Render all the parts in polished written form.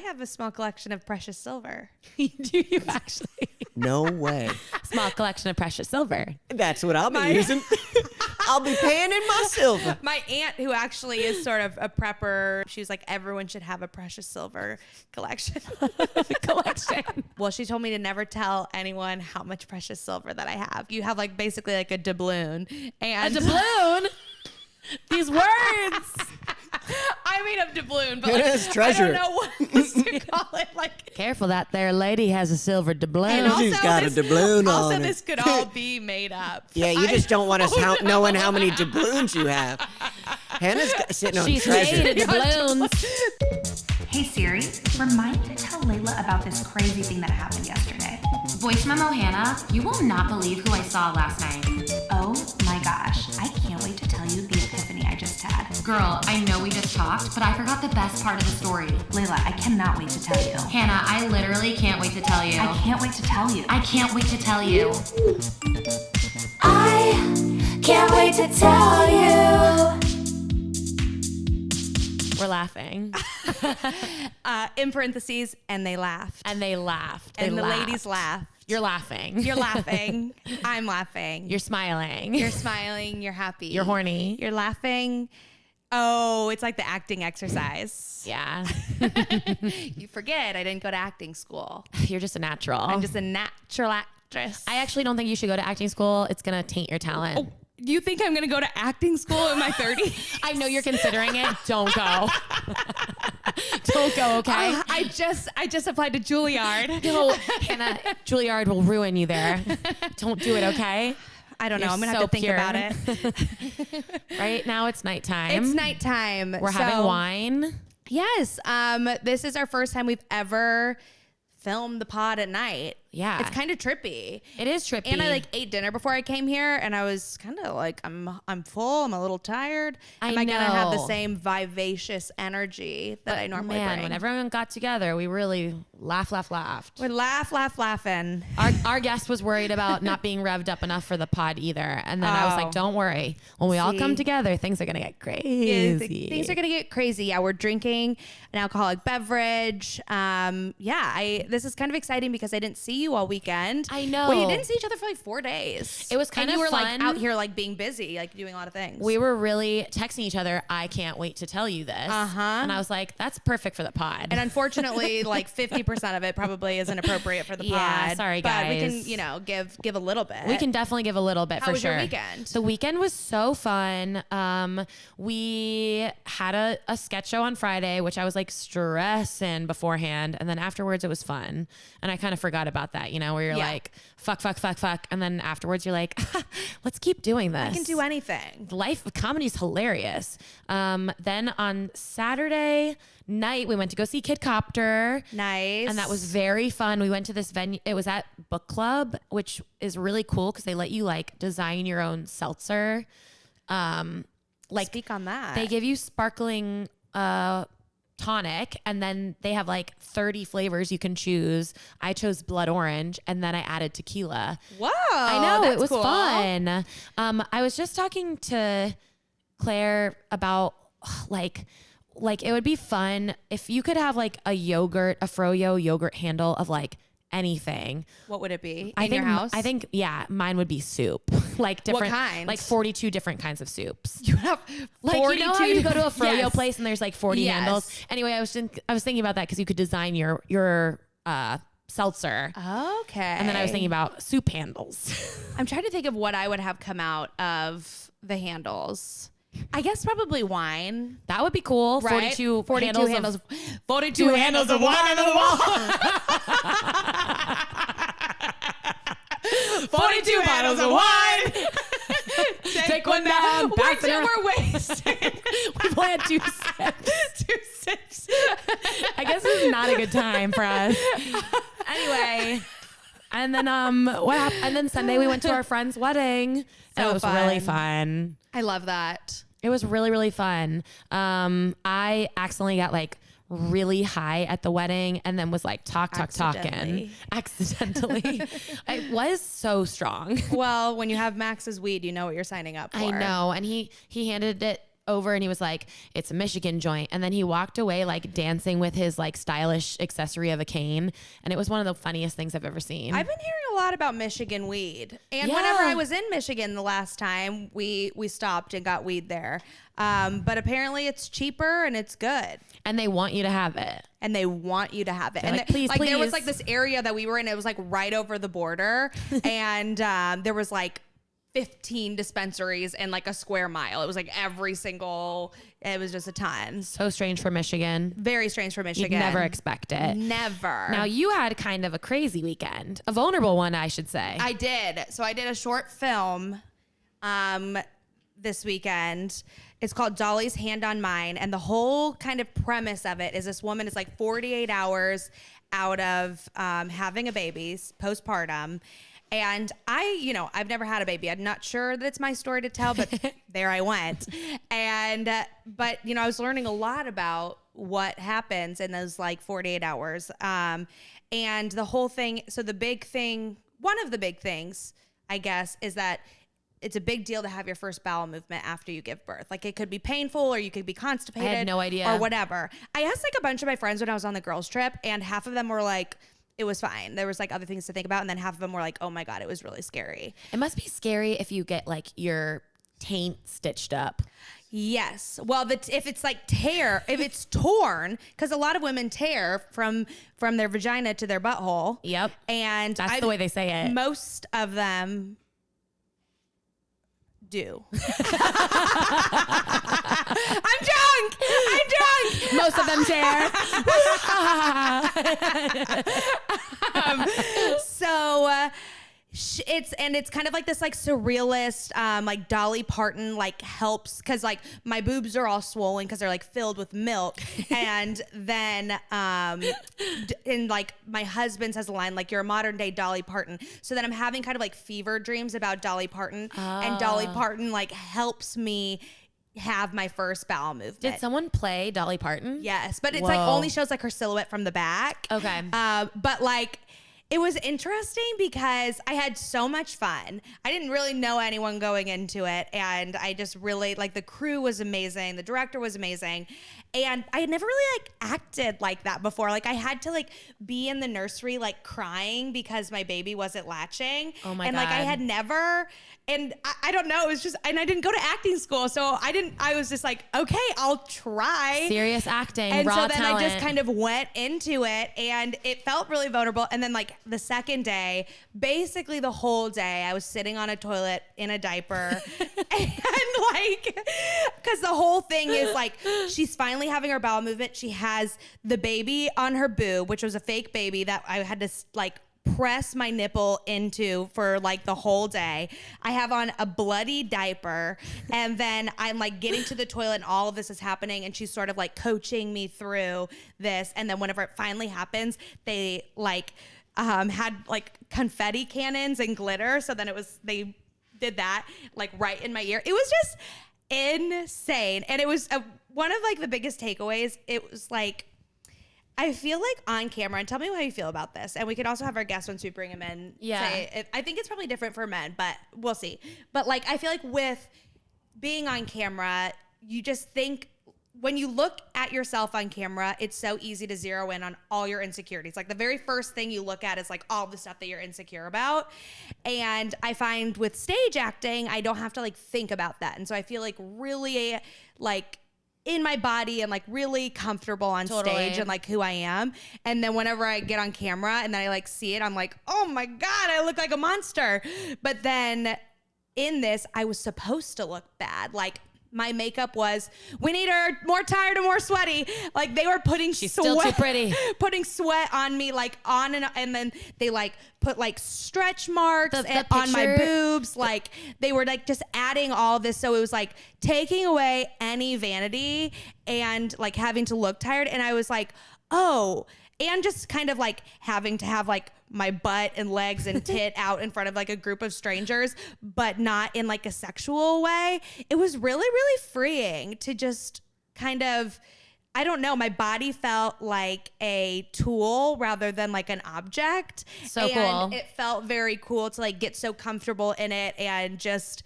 have a small collection of precious silver. Do you actually? No way. Small collection of precious silver. That's what I'll be using. I'll be paying in my silver. My aunt, who actually is sort of a prepper, she was like, everyone should have a precious silver collection. Well, she told me to never tell anyone how much precious silver that I have. You have like basically like a doubloon. And A doubloon? These words. I made up doubloon, but It is treasure. I don't know what else to call it. Like, Careful, that there lady has a silver doubloon. and also She's got a this, doubloon also on this it. could all be made up. Yeah, you just don't want us knowing how many doubloons you have. Hannah's sitting on She's treasure. made of doubloons. Hey Siri, remind me to tell Layla about this crazy thing that happened yesterday. Voice memo, Hannah. You will not believe who I saw last night. Oh my gosh, I can't wait to tell you the epiphany I just had. Girl, I know we just talked, but I forgot the best part of the story. Layla, I cannot wait to tell you. Hannah, I literally can't wait to tell you. I can't wait to tell you. I can't wait to tell you. I can't wait to tell you. We're laughing. In parentheses, and they laughed. And they laughed. And the laughed. ladies laughed. You're laughing. You're laughing. I'm laughing. You're smiling. You're smiling. You're happy. You're horny. You're laughing. Oh, it's like the acting exercise. Yeah. You forget I didn't go to acting school. You're just a natural. I'm just a natural actress. I actually don't think you should go to acting school. It's going to taint your talent. Oh, you think I'm going to go to acting school in my 30s? I know you're considering it. Don't go. Don't go, okay? I just applied to Juilliard. No, Hannah, Juilliard will ruin you there. Don't do it, okay? I don't know. You're I'm going to so have to think pure. about it. Right now it's nighttime. It's nighttime. We're having wine. Yes. This is our first time we've ever filmed the pod at night. Yeah. It's kind of trippy. It is trippy. And I like ate dinner before I came here, and I was kind of like, I'm full. I'm a little tired. Am I gonna have the know. same vivacious energy that I normally bring? when everyone got together, we really laughed. We're laughing. Our guest was worried about not being revved up enough for the pod either. And then I was like, don't worry. When we all come together, things are going to get crazy. Things are gonna get crazy. Yeah, we're drinking an alcoholic beverage. This is kind of exciting because I didn't see you all weekend. I know. Well, you didn't see each other for like 4 days. It was kind and of you were fun. like out here like being busy, like doing a lot of things. We were really texting each other, I can't wait to tell you this. And I was like, that's perfect for the pod. And unfortunately, like 50% of it probably isn't appropriate for the pod. Yeah, sorry, guys. But we can, give a little bit. We can definitely give a little bit. How for was sure. your weekend? The weekend was so fun. We had a sketch show on Friday, which I was like stressing beforehand. And then afterwards it was fun. And I kind of forgot about that, where you're like, fuck. And then afterwards you're like, let's keep doing this. I can do anything. Life of comedy is hilarious. Then on Saturday night, we went to go see Kid Copter. Nice. And that was very fun. We went to this venue. It was at Book Club, which is really cool because they let you like design your own seltzer. Speak on that. They give you sparkling tonic, and then they have like 30 flavors you can choose. I chose blood orange, and then I added tequila. Whoa. I know, that's it was cool. fun. I was just talking to Claire about like it would be fun if you could have like a froyo yogurt handle of like anything. What would it be? In your house? I think, mine would be soup. Like different, What kind? like 42 different kinds of soups. You have 42. You know how you go to a froyo Yes. place and there's like 40 Yes. handles. Anyway, I was thinking about that because you could design your seltzer. Okay. And then I was thinking about soup handles. I'm trying to think of what I would have come out of the handles. I guess probably wine. That would be cool. Right? 42 handles of 42 handles of wine on the wall. 42 bottles of wine. Take one down. pass it around. We're wasting. We've only had 2 sips. 2 sips. I guess this is not a good time for us. Anyway, and then what happened? And then Sunday we went to our friend's wedding, and it was really fun. I love that. It was really, really fun. I accidentally got like really high at the wedding and then was like talking. Accidentally. It was so strong. Well, when you have Max's weed, you know what you're signing up for. I know. And he handed it over and he was like, it's a Michigan joint. And then he walked away like dancing with his like stylish accessory of a cane. And it was one of the funniest things I've ever seen. I've been hearing a lot about Michigan weed. And whenever I was in Michigan the last time, we stopped and got weed there. But apparently it's cheaper and it's good. And they want you to have it. And they want you to have it. They're And like, please, there was please. like this area that we were in. It was like right over the border. And there was like 15 dispensaries in like a square mile. It was like every single, it was just a ton. So strange for Michigan. Very strange for Michigan. You'd never expect it. Never. Now you had kind of a crazy weekend, a vulnerable one, I should say. I did. So I did a short film this weekend. It's called Dolly's Hand on Mine. And the whole kind of premise of it is this woman is like 48 hours out of having a baby, postpartum. And I've never had a baby. I'm not sure that it's my story to tell, but there I went. And, but I was learning a lot about what happens in those like 48 hours. And the whole thing, so the big thing, one of the big things, I guess, is that it's a big deal to have your first bowel movement after you give birth. Like it could be painful or you could be constipated. I had no idea. Or whatever. I asked like a bunch of my friends when I was on the girls trip and half of them were like, it was fine. There was like other things to think about. And then half of them were like, oh my God, it was really scary. It must be scary if you get like your taint stitched up. Yes. Well, if it's like if it's torn, because a lot of women tear from their vagina to their butthole. Yep. And that's the way they say it. Most of them do. I'm drunk. Most of them tear. It's kind of like this like surrealist like Dolly Parton like helps because like my boobs are all swollen because they're like filled with milk and then and like my husband says a line like you're a modern day Dolly Parton, so then I'm having kind of like fever dreams about Dolly Parton and Dolly Parton like helps me have my first bowel movement. Did someone play Dolly Parton? Yes, but it's like only shows like her silhouette from the back. Okay. But like it was interesting because I had so much fun. I didn't really know anyone going into it. And I just really, like, the crew was amazing. The director was amazing. And I had never really, like, acted like that before. Like, I had to, like, be in the nursery, like, crying because my baby wasn't latching. Oh, my God. And, like, I had never... And I don't know, it was just, and I didn't go to acting school. So I was just like, okay, I'll try. Serious acting, and raw so then talent. I just kind of went into it and it felt really vulnerable. And then like the second day, basically the whole day, I was sitting on a toilet in a diaper and like, cause the whole thing is like, she's finally having her bowel movement. She has the baby on her boob, which was a fake baby that I had to like press my nipple into for like the whole day. I have on a bloody diaper and then I'm like getting to the toilet and all of this is happening and she's sort of like coaching me through this. And then whenever it finally happens, they like had like confetti cannons and glitter. So then they did that like right in my ear. It was just insane. And it was one of like the biggest takeaways. It was like, I feel like on camera, and tell me how you feel about this, and we could also have our guests once we bring them in. Yeah. I think it's probably different for men, but we'll see. But like, I feel like with being on camera, you just think, when you look at yourself on camera, it's so easy to zero in on all your insecurities. Like the very first thing you look at is like all the stuff that you're insecure about. And I find with stage acting, I don't have to like think about that. And so I feel like really like in my body and like really comfortable on stage and like who I am. And then whenever I get on camera and then I like see it, I'm like, oh my God, I look like a monster. But then in this, I was supposed to look bad. Like my makeup was, we need her more tired and more sweaty. Like they were putting still too pretty. Putting sweat on me, like on and then they like put like stretch marks on my boobs. Like they were like just adding all this. So it was like taking away any vanity and like having to look tired. And I was like, oh, and just kind of like having to have like my butt and legs and tit out in front of like a group of strangers, but not in like a sexual way. It was really, really freeing to just kind of, I don't know, my body felt like a tool rather than like an object. So cool. It felt very cool to like get so comfortable in it and just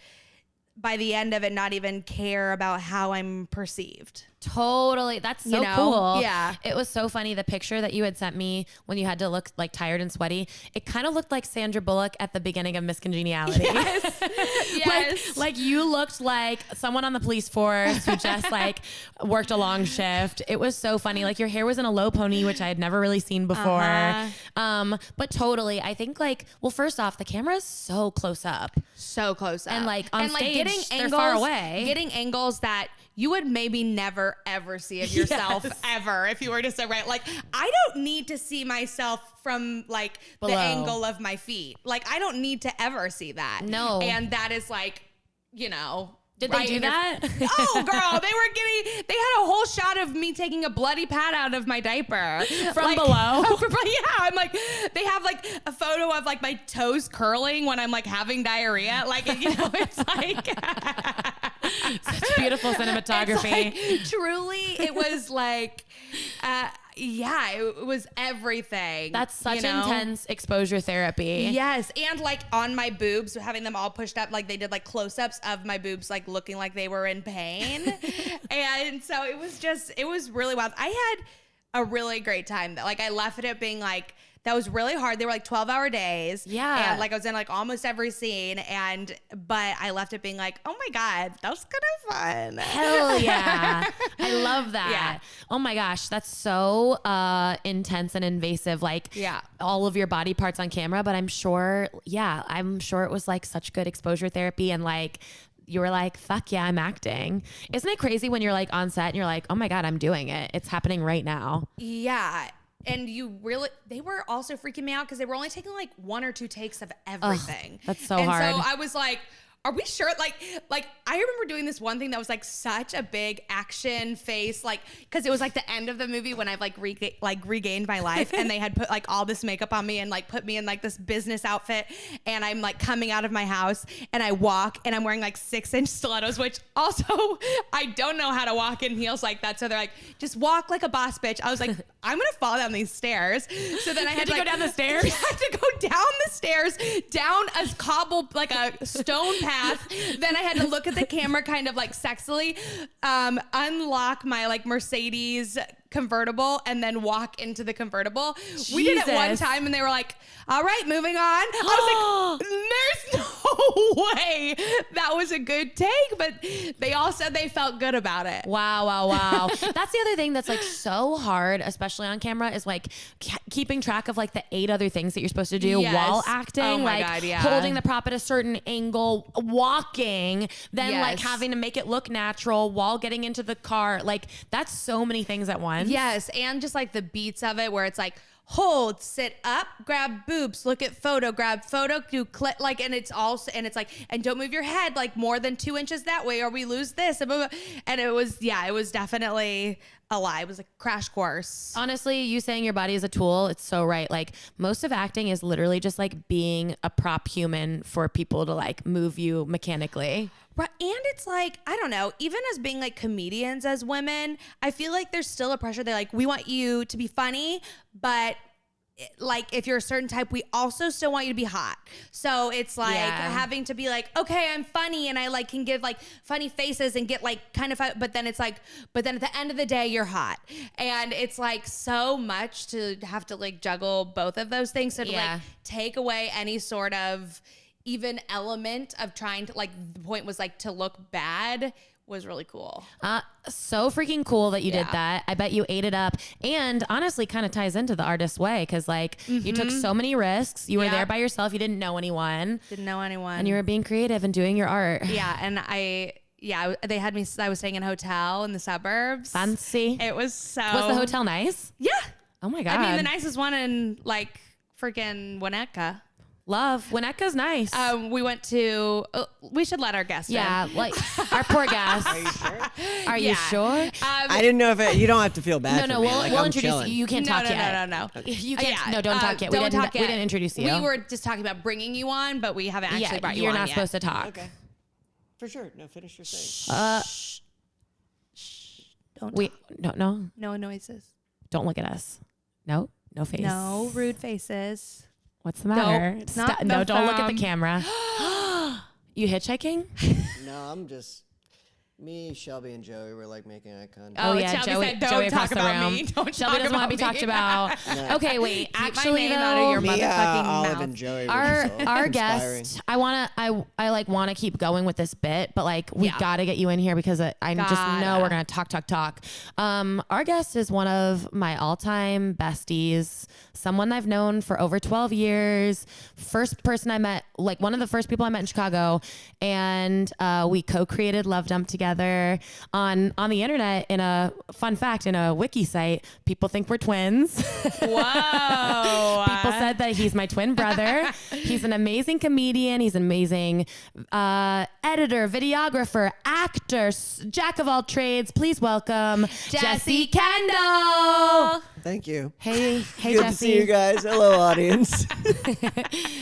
by the end of it not even care about how I'm perceived. Totally. That's so You know? cool. Yeah. It was so funny. The picture that you had sent me when you had to look like tired and sweaty, it kind of looked like Sandra Bullock at the beginning of Miss Congeniality. Yes. Yes. Like you looked like someone on the police force who just like worked a long shift. It was so funny. Like your hair was in a low pony, which I had never really seen before. But totally, I think like, well, first off, the camera is so close up. So close up. And like on stage, getting they're angles, far away. Getting angles that you would maybe never ever see of yourself Yes. ever if you were to say, right, like I don't need to see myself from like Below. the angle of my feet. Like I don't need to ever see that. No. And that is like, you know. Did right they do in your- that? Oh, girl, they had a whole shot of me taking a bloody pad out of my diaper. From below? Yeah, I'm like, they have like a photo of like my toes curling when I'm like having diarrhea. Like, you know, it's like. Such beautiful cinematography. It's like, truly, it was like, yeah, it was everything. That's such you know? intense exposure therapy. Yes, and like on my boobs, having them all pushed up, like they did like close-ups of my boobs, like looking like they were in pain. And so it was really wild. I had a really great time though. Like I left it being like, that was really hard. They were like 12-hour days. Yeah. And like I was in like almost every scene. But I left it being like, oh my God, that was kind of fun. Hell yeah. I love that. Yeah. Oh my gosh. That's so intense and invasive. Like Yeah. all of your body parts on camera. But I'm sure it was like such good exposure therapy and like, you were like, fuck yeah, I'm acting. Isn't it crazy when you're like on set and you're like, oh my God, I'm doing it. It's happening right now. Yeah. And they were also freaking me out because they were only taking like 1 or 2 takes of everything. That's so and hard. So I was like, are we sure? Like I remember doing this one thing that was like such a big action face, like, cause it was like the end of the movie when I've like regained my life and they had put like all this makeup on me and like put me in like this business outfit and I'm like coming out of my house and I walk and I'm wearing like 6-inch stilettos, which also I don't know how to walk in heels like that. So they're like, just walk like a boss bitch. I was like, I'm gonna fall down these stairs. So then I had to go down the stairs? I had to go down the stairs, down a cobbled, like a stone path. Then I had to look at the camera kind of like sexily, unlock my like Mercedes convertible and then walk into the convertible. We did it one Jesus. time and they were like, all right, moving on. I was like, there's no way that was a good take, but they all said they felt good about it. Wow. That's the other thing that's like so hard, especially on camera, is like keeping track of like the 8 other things that you're supposed to do Yes. while acting. Oh my like God, yeah. holding the prop at a certain angle, walking, then like Yes. having to make it look natural while getting into the car. Like that's so many things at once. Yes, and just like the beats of it where it's like hold, sit up, grab boobs, look at photo, grab photo, do click, like, and it's like, and don't move your head like more than 2 inches that way or we lose this. And it was definitely a lie. It was a crash course. Honestly, you saying your body is a tool, it's so right. Like most of acting is literally just like being a prop human for people to like move you mechanically. Right. And it's like, I don't know, even as being like comedians as women, I feel like there's still a pressure. They're like, we want you to be funny, but like if you're a certain type, we also still want you to be hot. So it's like having to be like, okay, I'm funny and I like can give like funny faces and get like kind of fun, but then it's like, but then at the end of the day, you're hot. And it's like so much to have to like juggle both of those things. So to like take away any sort of even element of trying to like, the point was like to look bad was really cool. So freaking cool that you did that. I bet you ate it up, and honestly kind of ties into the artist way because like you took so many risks. You were there by yourself. You didn't know anyone. And you were being creative and doing your art. Yeah. And they had me, I was staying in a hotel in the suburbs. Fancy. It was so. Was the hotel nice? Yeah. Oh my God. I mean, the nicest one in like freaking Winnetka. Love. Winnetka nice. We went to, we should let our guests in. Yeah, like our poor guest. Are you sure? Are you sure? I didn't know if you don't have to feel bad. No, for me. we'll, Like, we'll I'm introduce chilling. you. You can't talk yet. No. You can't. No, don't talk yet. We didn't introduce you. We were just talking about bringing you on, but we haven't actually brought you on You're not yet. supposed to talk. Okay. For sure. No, finish your thing. Don't Wait. talk. No. No noises. Don't look at us. No face. No rude faces. What's the matter? It's not No, the don't look at the thumb. camera. You hitchhiking? No, I'm just me, Shelby, and Joey were like making eye contact. Oh yeah, Shelby said, "Don't Joey talk across the about room. me. Don't Shelby talk doesn't want to be about talked me." about. No. Okay, wait. my Actually, name though, out of your Me, motherfucking Olive, mouth. and Joey were our just all our conspiring. guest, I like want to keep going with this bit, but like we got to get you in here because I just know we're gonna talk. Our guest is one of my all-time besties, someone I've known for over 12 years. First person I met, like one of the first people I met in Chicago, and we co-created Love Dump together on the internet. In a fun fact, in a wiki site, people think we're twins. Whoa. People said that he's my twin brother. He's an amazing comedian. He's an amazing editor, videographer, actor, jack of all trades. Please welcome Jesse Kendall. Thank you. Hey, Good Jesse. to see you guys. Hello, audience.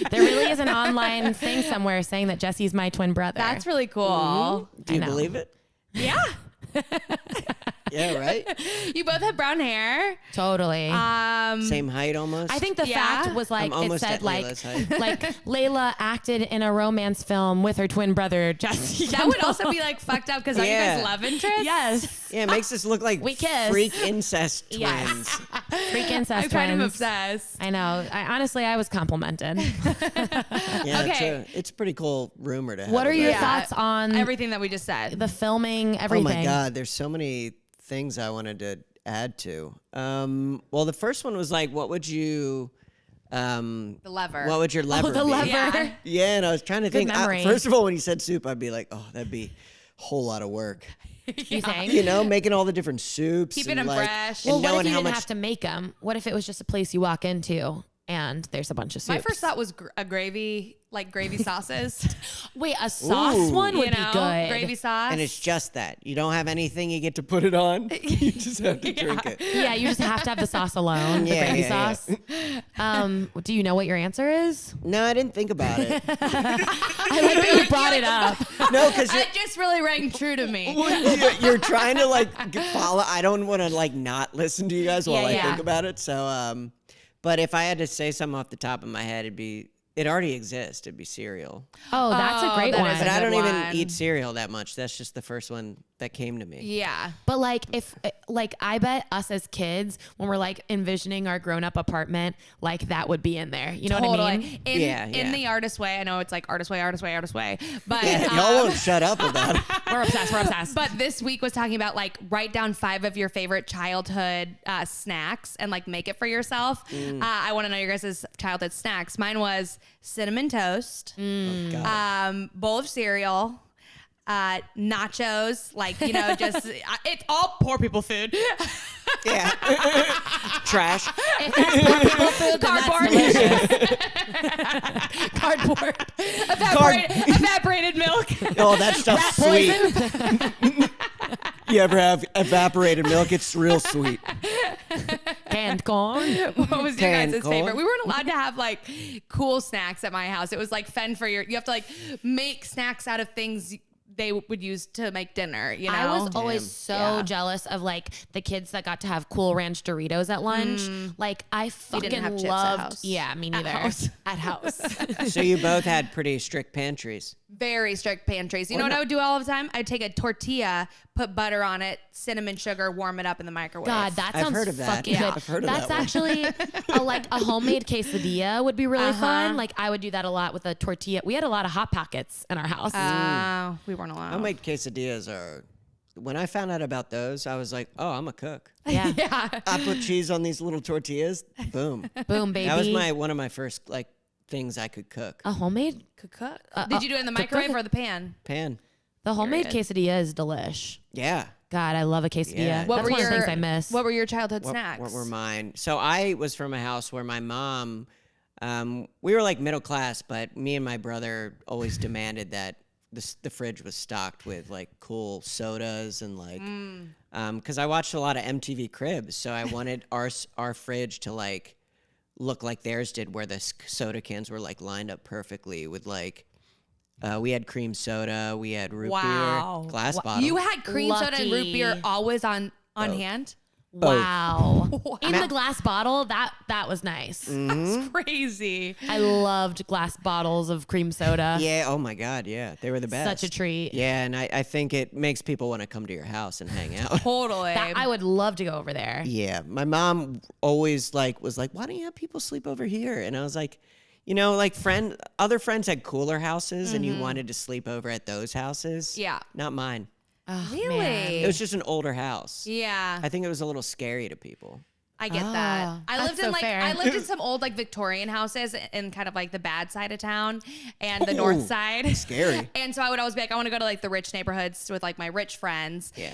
There really is an online thing somewhere saying that Jesse's my twin brother. That's really cool. Do you I know. believe it? Yeah. Yeah, right? You both have brown hair. totally. Same height almost. I think the Yeah. fact was like I'm it almost said at like Layla's height. like Layla acted in a romance film with her twin brother Jesse. That would also be like fucked up because are you Yeah. guys love interests? yes. Yeah, it makes us look like We kiss. freak incest twins. Yes. Freak incest I find him twins. obsessed. I know. Honestly, I was complimented. Yeah, Okay. it's a pretty cool rumor to have. What are your about thoughts on Everything that we just said. the filming, it. everything? Oh my God, there's so many things I wanted to add to. Well, the first one was like, what would you, The lever. what would your lever the be? lever. Yeah. Yeah, and I was trying to think. memory. First of all, when he said soup, I'd be like, oh, that'd be a whole lot of work. You think? You know, making all the different soups. Keeping and them like, fresh. And Well, what knowing if you how didn't much have to make them? What if it was just a place you walk into and there's a bunch of soups? My first thought was a gravy, like gravy sauces. Wait, a sauce Ooh. one would you know, be good. gravy sauce. And it's just that. You don't have anything you get to put it on. You just have to drink it. Yeah, you just have to have the sauce alone, the Yeah, gravy yeah, sauce. Do you know what your answer is? No, I didn't think about it. I like that you brought it up. No, because it just really rang true to me. you're trying to like follow. I don't want to like not listen to you guys while I Yeah. think about it. So, but if I had to say something off the top of my head, it already exists. It'd be cereal. Oh, that's a great that one. is But I don't good even one. eat cereal that much. That's just the first one that came to me. Yeah. But like if like I bet us as kids when we're like envisioning our grown-up apartment, like that would be in there. You know what I mean? In, Yeah, in yeah. the artist way. I know it's like artist way. But Yeah, y'all won't shut up about it. We're obsessed. But this week was talking about like write down 5 of your favorite childhood snacks and like make it for yourself. I want to know your guys' childhood snacks. Mine was cinnamon toast, Oh, God. bowl of cereal, nachos, like, you know, just it's all poor people food. Yeah. Trash. If that's poor people food, then that's Cardboard. delicious. Cardboard. Evaporated milk. Oh, that stuff's sweet. You ever have evaporated milk? It's real sweet. Canned corn. What was your Canned guys' corn. favorite? We weren't allowed to have like cool snacks at my house. It was like fend for you have to like make snacks out of things they would use to make dinner, you know? I was always Damn. so Yeah. jealous of like the kids that got to have Cool Ranch Doritos at lunch. Like I fucking didn't have chips at loved. house. Yeah, me neither. house. At house. So you both had pretty strict pantries. Very strict pantries. You know what I would do all the time? I'd take a tortilla, put butter on it, cinnamon sugar, warm it up in the microwave. God, that I've sounds heard of that. fucking Yeah. good. I've heard of That's that one. actually a homemade quesadilla would be really fun. Like I would do that a lot with a tortilla. We had a lot of Hot Pockets in our house. We weren't allowed. Homemade quesadillas are. When I found out about those, I was like, "Oh, I'm a cook." yeah. yeah. I put cheese on these little tortillas. Boom. Boom, baby. That was one of my first like things I could cook. a homemade. Cook. Did you do it in the microwave or the pan? Pan. The homemade quesadilla is delish. Yeah. God, I love a quesadilla. Yeah. That's one of the things I miss. What were your childhood What, snacks? what were mine? So I was from a house where my mom, we were like middle class, but me and my brother always demanded that the fridge was stocked with like cool sodas and like, because I watched a lot of MTV Cribs, so I wanted our fridge to like look like theirs did, where the soda cans were like lined up perfectly with like. We had cream soda, we had root beer, glass bottle. You had cream soda and root beer Lucky. always on hand? Wow. In the glass bottle, that was nice. That's crazy. I loved glass bottles of cream soda. Yeah. Oh my God. Yeah. They were the best. Such a treat. Yeah. And I think it makes people want to come to your house and hang out. Totally. I would love to go over there. Yeah. My mom always was like, why don't you have people sleep over here? And I was like, you know, like other friends had cooler houses and you wanted to sleep over at those houses. Yeah. Not mine. Oh, Really? man. It was just an older house. Yeah. I think it was a little scary to people. I get that. I that's lived so in fair. I lived in some old like Victorian houses in kind of like the bad side of town and the north side. Scary. And so I would always be like, I want to go to like the rich neighborhoods with like my rich friends. Yeah.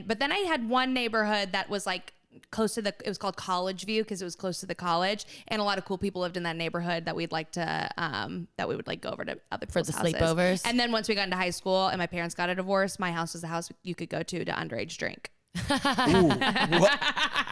But then I had one neighborhood that was like close to it was called College View because it was close to the college, and a lot of cool people lived in that neighborhood that we'd like to that we would like go over to other For people's the houses. sleepovers. And then once we got into high school and my parents got a divorce, my house was the house you could go to underage drink. Ooh,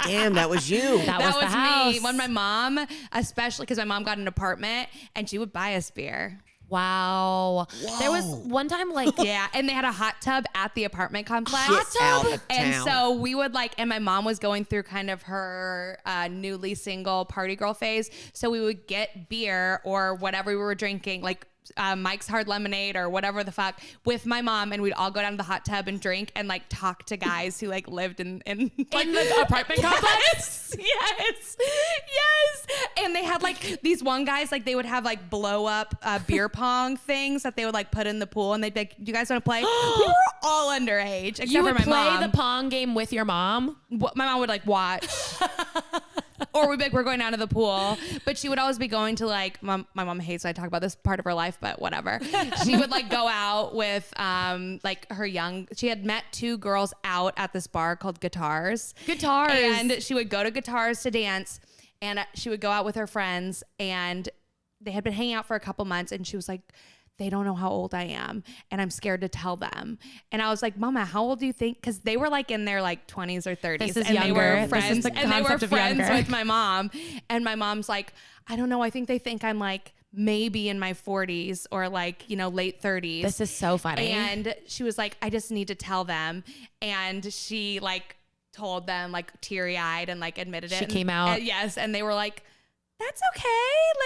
damn, that was you. That That was the was house. me. When my mom, especially because my mom got an apartment and she would buy us beer. Wow. There was one time like Yeah, and they had a hot tub at the apartment complex. Get out of And town. so we would and my mom was going through kind of her newly single party girl phase. So we would get beer or whatever we were drinking, like Mike's Hard Lemonade or whatever the fuck, with my mom, and we'd all go down to the hot tub and drink and like talk to guys who like lived in the apartment complex. Yes. And they had like these one guys, like they would have like blow up beer pong things that they would like put in the pool, and they'd be like, do you guys want to play? We were all underage except You for would my play mom. the pong game with your mom? My mom would like watch. Or we'd be like, we're going down to the pool. But she would always be going to like, my mom hates when I talk about this part of her life, but whatever. She would like go out with like she had met two girls out at this bar called Guitars. And she would go to Guitars to dance, and she would go out with her friends, and they had been hanging out for a couple months, and she was like, they don't know how old I am, and I'm scared to tell them. And I was like, Mama, how old do you think? Because they were like in their like 20s or 30s. This is and younger. They were This is friends, the and they were concept of friends younger. with my mom. And my mom's like, I don't know. I think they think I'm like maybe in my 40s or like, late 30s. This is so funny. And she was like, I just need to tell them. And she like told them like teary-eyed and like admitted it. She came out. Yes. And they were like, that's okay.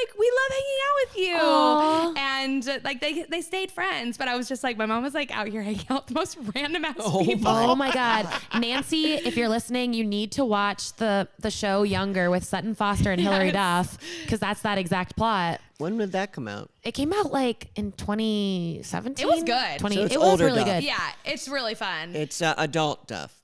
Like, we love hanging out with you. Aww. And like they stayed friends, but I was just like, my mom was like out here hanging out with the most random ass Oh people. Oh my God. Nancy, if you're listening, you need to watch the show Younger with Sutton Foster and Hilary Duff, because that's that exact plot. When did that come out? It came out like in 2017. It was good. So it's it was older really Duff. good. Yeah, it's really fun. It's adult Duff.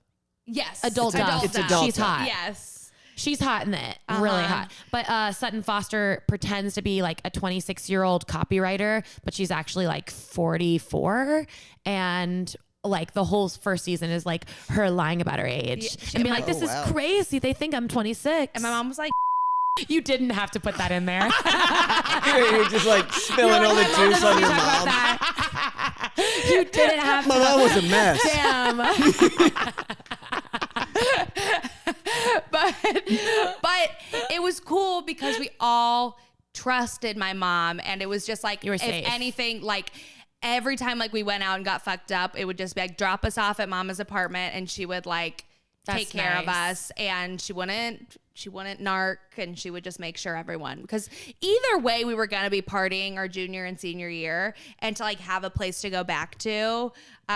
Yes. Adult Duff. It's adult She's Duff. hot. Yes. She's hot in it. Really hot. But Sutton Foster pretends to be like a 26-year-old copywriter, but she's actually like 44. And like the whole first season is like her lying about her age and being like, this is crazy. They think I'm 26. And my mom was like, you didn't have to put that in there. You're just like spilling all the juice on your mom. You didn't have to. My mom was a mess. Damn. but it was cool because we all trusted my mom, and it was just like, You were if safe. anything, like every time like we went out and got fucked up, it would just be like, drop us off at mama's apartment, and she would like That's take care of nice. us, and she wouldn't narc, and she would just make sure everyone, because either way we were going to be partying our junior and senior year, and to like have a place to go back to.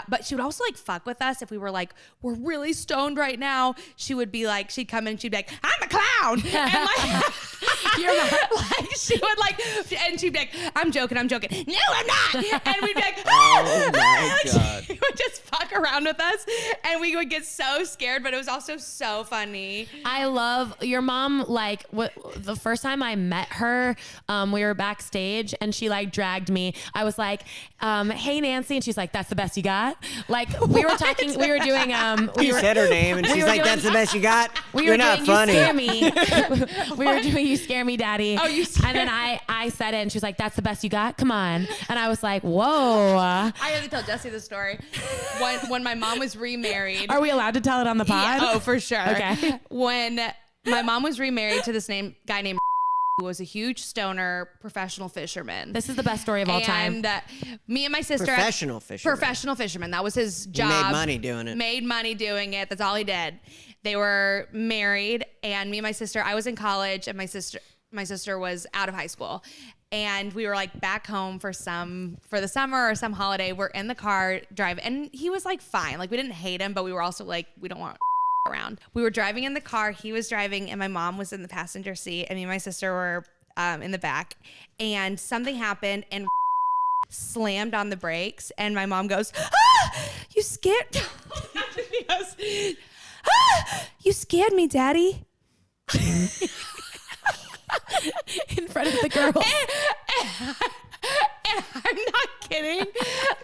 But she would also like fuck with us if we were like, we're really stoned right now. She would be like, she'd come in and she'd be like, I'm a clown. And like, you're like, she would like, and she'd be like, I'm joking. No, I'm not. And we'd be like, Oh my Like, God. she would just fuck around with us, and we would get so scared, but it was also so funny. I love your mom. Like the first time I met her, we were backstage and she like dragged me. I was like, hey Nancy. And she's like, that's the best you got. Like we were talking, we were doing, You said her name, and she's were like, doing- that's the best you got? we You're were not doing funny. You Scare Me. We were doing You Scare Me, Daddy. Oh, You Scare And then I said it, and she was like, that's the best you got? Come on. And I was like, whoa. I had to tell Jesse the story. When my mom was remarried. Are we allowed to tell it on the pod? Yeah, oh, for sure. Okay. When my mom was remarried to this guy named who was a huge stoner professional fisherman. This is the best story of all time. And me and my sister. Professional fisherman. Professional fisherman. That was his He job. made money doing it. Made money doing it. That's all he did. they were married, and me and my sister, I was in college, and my sister was out of high school. And we were like back home for the summer or some holiday. We're in the car driving, and he was like fine. Like we didn't hate him, but we were also like, we don't want around. We were driving in the car. He was driving, and my mom was in the passenger seat, and me and my sister were in the back. And something happened, and slammed on the brakes, and my mom goes, you scared? She goes, you scared me, Daddy. In front of the girl. And I'm not kidding.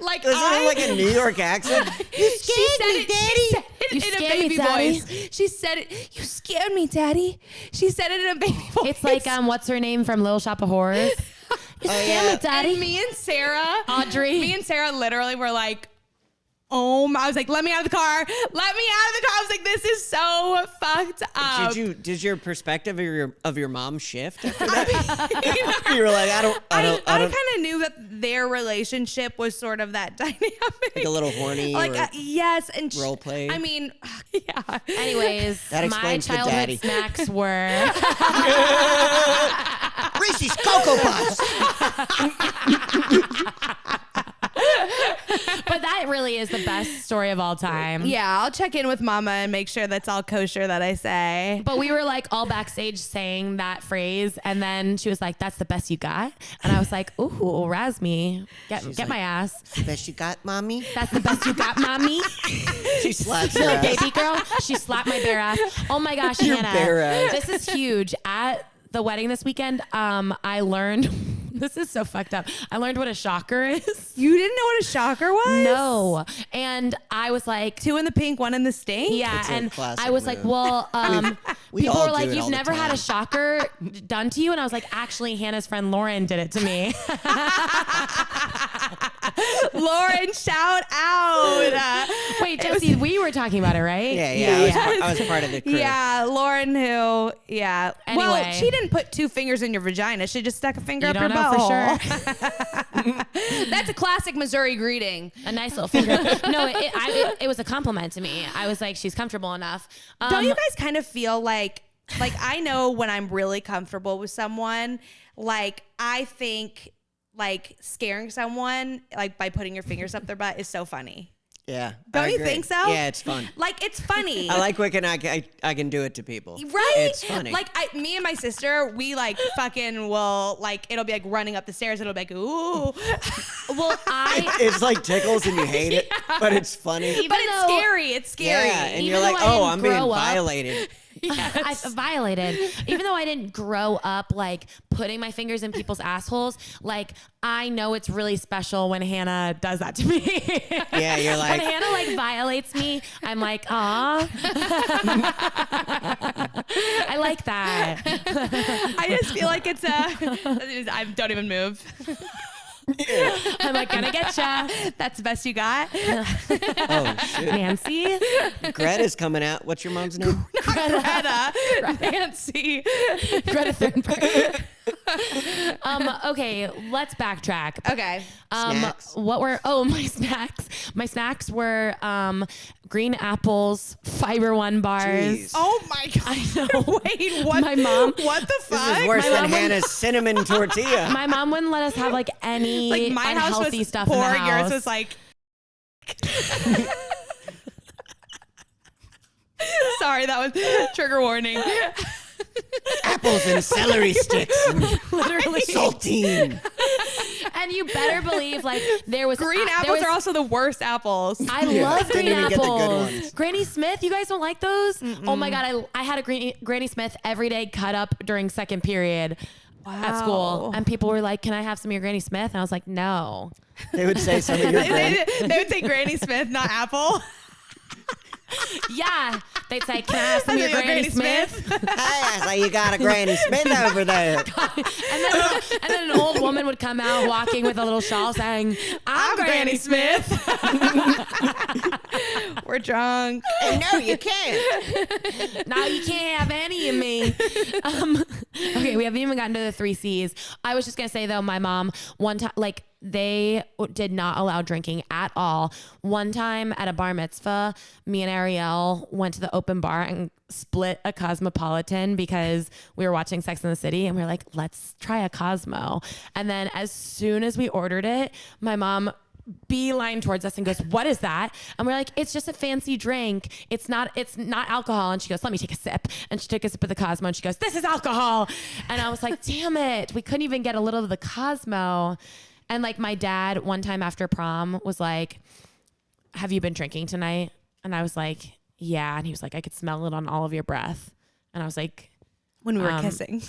Like, Isn't it like a New York accent? You scared me, Daddy. She said it in a baby voice. She said it. You scared me, Daddy. She said it in a baby voice. It's like what's her name from Little Shop of Horrors? You scared me, Daddy. And me and Sarah, Audrey. Me and Sarah literally were like, I was like, let me out of the car. Let me out of the car. I was like, this is so fucked up. Did your perspective of your mom shift after that? You were like, I kind of knew that their relationship was sort of that dynamic. like a little horny. Like, or yes. And role play. I mean, yeah. Anyways, That my explains the childhood daddy. snacks were Reese's Cocoa Puffs. but that really is the best story of all time. Yeah, I'll check in with mama and make sure that's all kosher that I say. But we were like all backstage saying that phrase, and then she was like, that's the best you got? And I was like, ooh, razz me. Get like, my ass. The best you got, mommy? That's the best you got, mommy. She slaps your Little ass. baby girl. She slapped my bare ass. Oh my gosh, Your Hannah. bare ass. This is huge. At the wedding this weekend, I learned, this is so fucked up. I learned what a shocker is. You didn't know what a shocker was? No. And I was like, 2 in the pink, 1 in the stink? yeah. It's a And classic I was like, move. well, we people all were do like, it you've all the never had a time." shocker done to you? And I was like, actually, Hannah's friend Lauren did it to me. Lauren, shout out. Wait, Jesse, we were talking about it, right? Yeah. I was part of the crew. Yeah, Lauren well, Anyway. she didn't put 2 fingers in your vagina. She just stuck a finger You up your don't know for butthole. sure. That's a classic Missouri greeting. A nice little finger. No, it was a compliment to me. I was like, she's comfortable enough. Don't you guys kind of feel like I know when I'm really comfortable with someone, like I think like scaring someone like by putting your fingers up their butt is so funny. Yeah. Don't I you agree. think so? Yeah, it's fun. Like it's funny. I like when I can do it to people. Right? It's funny. Like me and my sister, we like fucking will like it'll be like running up the stairs. It'll be like ooh. Well, It's like tickles and you hate it, but it's funny. Even But it's though- scary. It's scary. Yeah, and Even you're like, though I oh, didn't I'm being grow up- violated. I violated. Even though I didn't grow up like putting my fingers in people's assholes, like I know it's really special when Hannah does that to me. Yeah, you're like, when Hannah like violates me, I'm like, aw. I like that. I just feel like it's I don't even move. I'm like, gonna get ya. That's the best you got. oh shit. Nancy. Greta's coming out. What's your mom's name? Greta. Nancy. Greta Thunberg. Okay, let's backtrack. Okay. Snacks. What were my snacks? My snacks were green apples, Fiber One bars. Jeez. Oh my god. I know. Wait, what? My mom- What the This fuck? is worse My than mom Hannah's cinnamon tortilla. My mom wouldn't let us have like any Like my house unhealthy was stuff poor. in the house. Yours was like. Sorry, that was trigger warning. Apples and celery sticks and literally saltine. And you better believe like there was Green there apples was- are also the worst apples. I Yeah, love didn't green even get the good apples. ones. Granny Smith, you guys don't like those? Oh my god, I had a Granny Smith every day cut up during second period at school, Wow. and people were like, "Can I have some of your Granny Smith?" And I was like, "No." They would say some of your they would say Granny Smith, not apple. Yeah, they'd say, "Can I have some of your Granny Smith?" Hey, so you got a Granny Smith over there. And then an old woman would come out walking with a little shawl saying, I'm Granny Smith. We're drunk. Hey, no, you can't. Now you can't have any of me. Okay, we haven't even gotten to the 3 C's. I was just gonna say though, my mom one time, like they did not allow drinking at all. One time at a bar mitzvah, me and Ariel went to the open bar and split a Cosmopolitan because we were watching Sex and the City and we were like, let's try a Cosmo. And then as soon as we ordered it, my mom beeline towards us and goes, what is that? And we're like, it's just a fancy drink. It's not alcohol. And she goes, let me take a sip. And she took a sip of the Cosmo and she goes, this is alcohol. And I was like, damn it. We couldn't even get a little of the Cosmo. And like my dad one time after prom was like, have you been drinking tonight? And I was like, yeah. And he was like, I could smell it on all of your breath. And I was like, when we were kissing.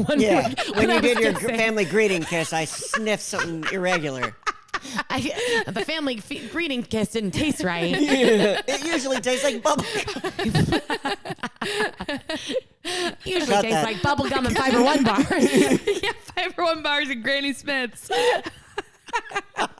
When you did your family greeting kiss, I sniffed something irregular. The family greeting kiss didn't taste right. It usually tastes like bubble gum. Usually tastes like bubble gum and Fiber One bars. Yeah, Fiber One bars and Granny Smiths. Okay,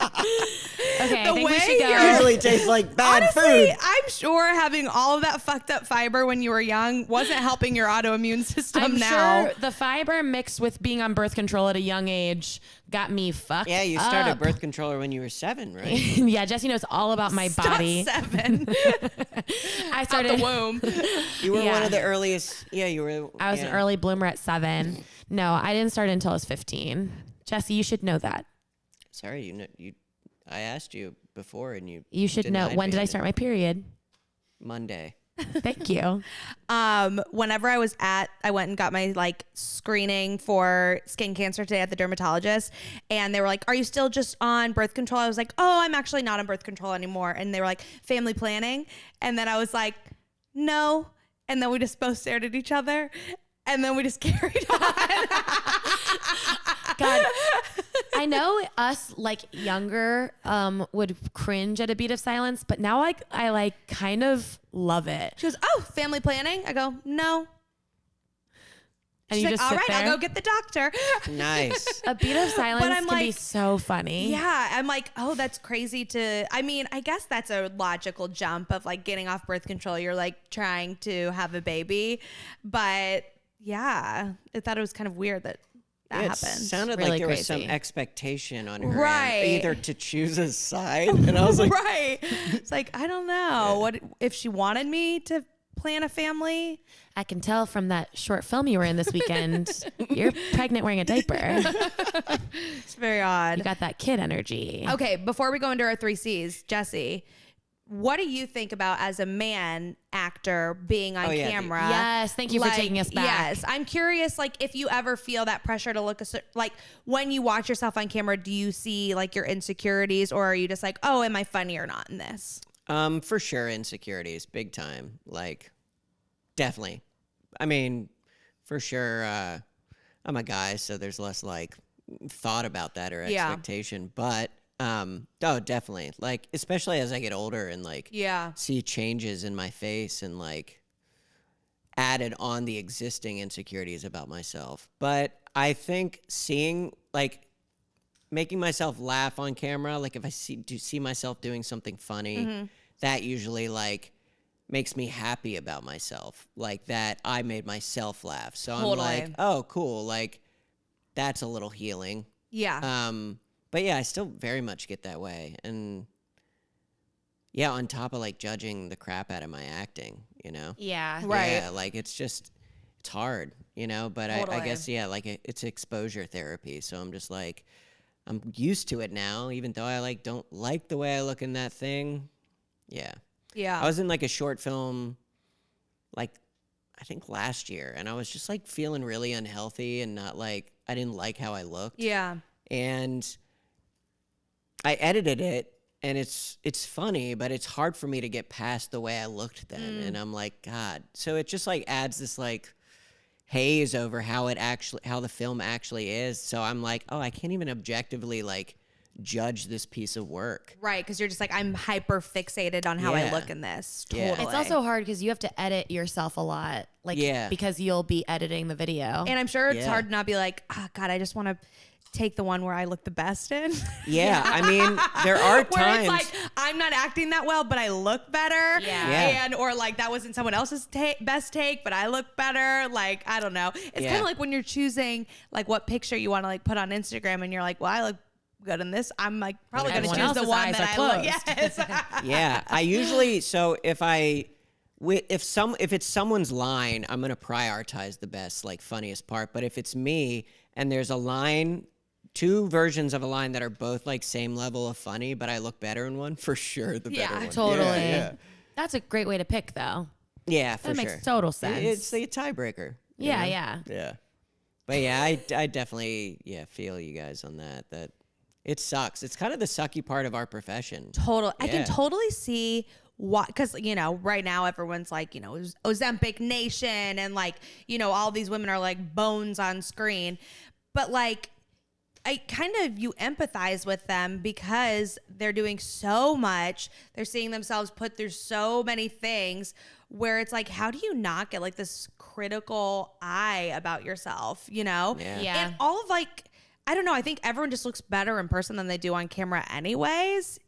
I think we should go. Usually tastes like bad Honestly, food. I'm sure having all of that fucked up fiber when you were young wasn't helping your autoimmune system I'm now. sure the fiber mixed with being on birth control at a young age got me fucked Yeah, you started up. birth control when you were 7, right? Yeah, Jesse knows all about my body. 7. I started Out the womb. You were Yeah. one of the earliest. Yeah, you were. I was an early bloomer at 7. No, I didn't start until I was 15. Jesse, you should know that. Sorry, you. I asked you before, and you. You should know. denied When me did I on it. start my period? Monday. Thank you. Whenever I went and got my like screening for skin cancer today at the dermatologist, and they were like, are you still just on birth control? I was like, oh, I'm actually not on birth control anymore. And they were like, family planning. And then I was like, no. And then we just both stared at each other and then we just carried on. God, I know us like younger would cringe at a beat of silence, but now I like kind of love it. She goes, oh, family planning? I go, no. And She's you like, just all sit right, there. I'll go get the doctor. Nice. A beat of silence I'm can be like, so funny. Yeah, I'm like, oh, that's crazy I mean, I guess that's a logical jump of like getting off birth control. You're like trying to have a baby. But yeah, I thought it was kind of weird that It happened. sounded Really like there was crazy. some expectation on her Right. end, either to choose a side, and I was like, right. It's like, I don't know. What if she wanted me to plan a family? I can tell from that short film you were in this weekend, you're pregnant wearing a diaper. It's very odd. You got that kid energy. Okay, before we go into our 3 C's, Jesse, what do you think about as a man actor being on camera? Yes, thank you for taking us back. Yes, I'm curious, like, if you ever feel that pressure to look, like, when you watch yourself on camera, do you see, like, your insecurities, or are you just like, oh, am I funny or not in this? For sure, insecurities, big time. Like, definitely. I mean, for sure, I'm a guy, so there's less, like, thought about that or expectation. But, oh, definitely. Like, especially as I get older and, like, see changes in my face and, like, added on the existing insecurities about myself. But I think seeing, like, making myself laugh on camera, like, if I see myself doing something funny, that usually, like, makes me happy about myself, like that I made myself laugh. So I'm like, oh, cool. Like, that's a little healing. Yeah. But yeah, I still very much get that way. And yeah, on top of like judging the crap out of my acting, you know? Yeah. Right. Yeah, like it's hard, you know? But I guess, yeah, like it's exposure therapy. So I'm just like, I'm used to it now, even though I like don't like the way I look in that thing. Yeah. Yeah. I was in like a short film, like I think last year, and I was just like feeling really unhealthy and not like, I didn't like how I looked. Yeah. And I edited it, and it's funny, but it's hard for me to get past the way I looked then. And I'm like, God. So it just like adds this like haze over how the film actually is. So I'm like, oh, I can't even objectively like judge this piece of work. Right, because you're just like, I'm hyper fixated on how I Yeah. look in this. Yeah. Totally. It's also hard because you have to edit yourself a lot. Like, Yeah. because you'll be editing the video. And I'm sure it's Yeah. hard to not be like, oh, God, I just want to take the one where I look the best in. Yeah, I mean, there are Where times. it's like, I'm not acting that well, but I look better. Yeah. And, or like, that wasn't someone else's best take, but I look better. Like, I don't know. It's kind of like when you're choosing like what picture you want to like put on Instagram and you're like, well, I look good in this. I'm like probably going to choose the one that I look. Yes. Yeah, I usually, so if it's someone's line, I'm gonna prioritize the best, like funniest part. But if it's me and there's a line, 2 versions of a line that are both like same level of funny, but I look better in one, for sure the better one. Totally. Yeah. That's a great way to pick, though. Yeah, for That sure. makes total sense. It's a tiebreaker. you know? Yeah. But yeah, I definitely feel you guys on that. That it sucks. It's kind of the sucky part of our profession. Total. I can Yeah. totally see why, because right now everyone's like Ozempic Nation and like all these women are like bones on screen, but like I kind of you empathize with them because they're doing so much. They're seeing themselves put through so many things where it's like, how do you not get like this critical eye about yourself? Yeah. And all of like. I don't know. I think everyone just looks better in person than they do on camera anyways,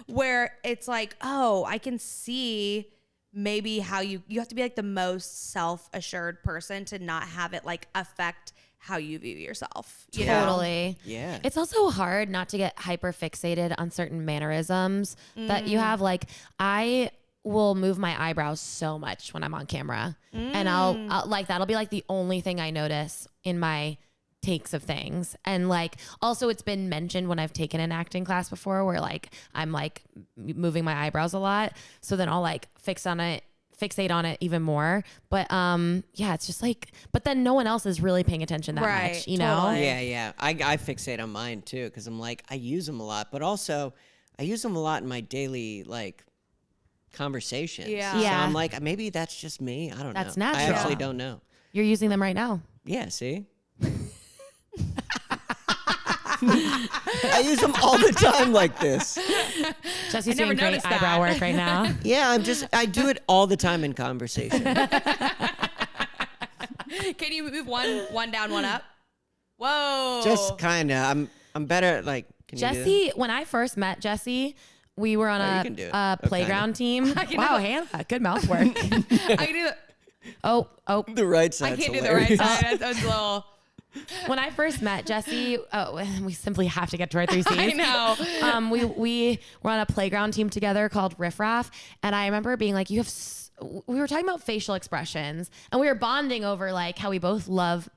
where it's like, oh, I can see maybe how you have to be like the most self-assured person to not have it like affect how you view yourself. You know? Totally. Yeah. It's also hard not to get hyper fixated on certain mannerisms that you have. Like I will move my eyebrows so much when I'm on camera and I'll like, that'll be like the only thing I notice in my takes of things. And like also it's been mentioned when I've taken an acting class before where like I'm like moving my eyebrows a lot, so then I'll like fixate on it even more. But it's just like, but then no one else is really paying attention that much, you know? Totally. Yeah. I fixate on mine too because I'm like, I use them a lot, but also I use them a lot in my daily like conversations. Yeah. So Yeah. I'm like, maybe that's just me. I don't know. That's natural. I actually don't know. You're using them right now. Yeah, see? I use them all the time like this. Jesse's never doing great noticed that. eyebrow work right now. Yeah, I do it all the time in conversation. Can you move one down, one up? Whoa. Just kind of. I'm better at like, can you do that? Jesse, when I first met Jesse, we were on you can do it. a Oh, playground team. can do Wow, it. Hannah, good mouth work. I can do oh. The right I side's can't do the hilarious. right side. That's a little. When I first met Jesse, we simply have to get to our 3 C's. I know. We were on a playground team together called Riff Raff, and I remember being like, we were talking about facial expressions, and we were bonding over like how we both love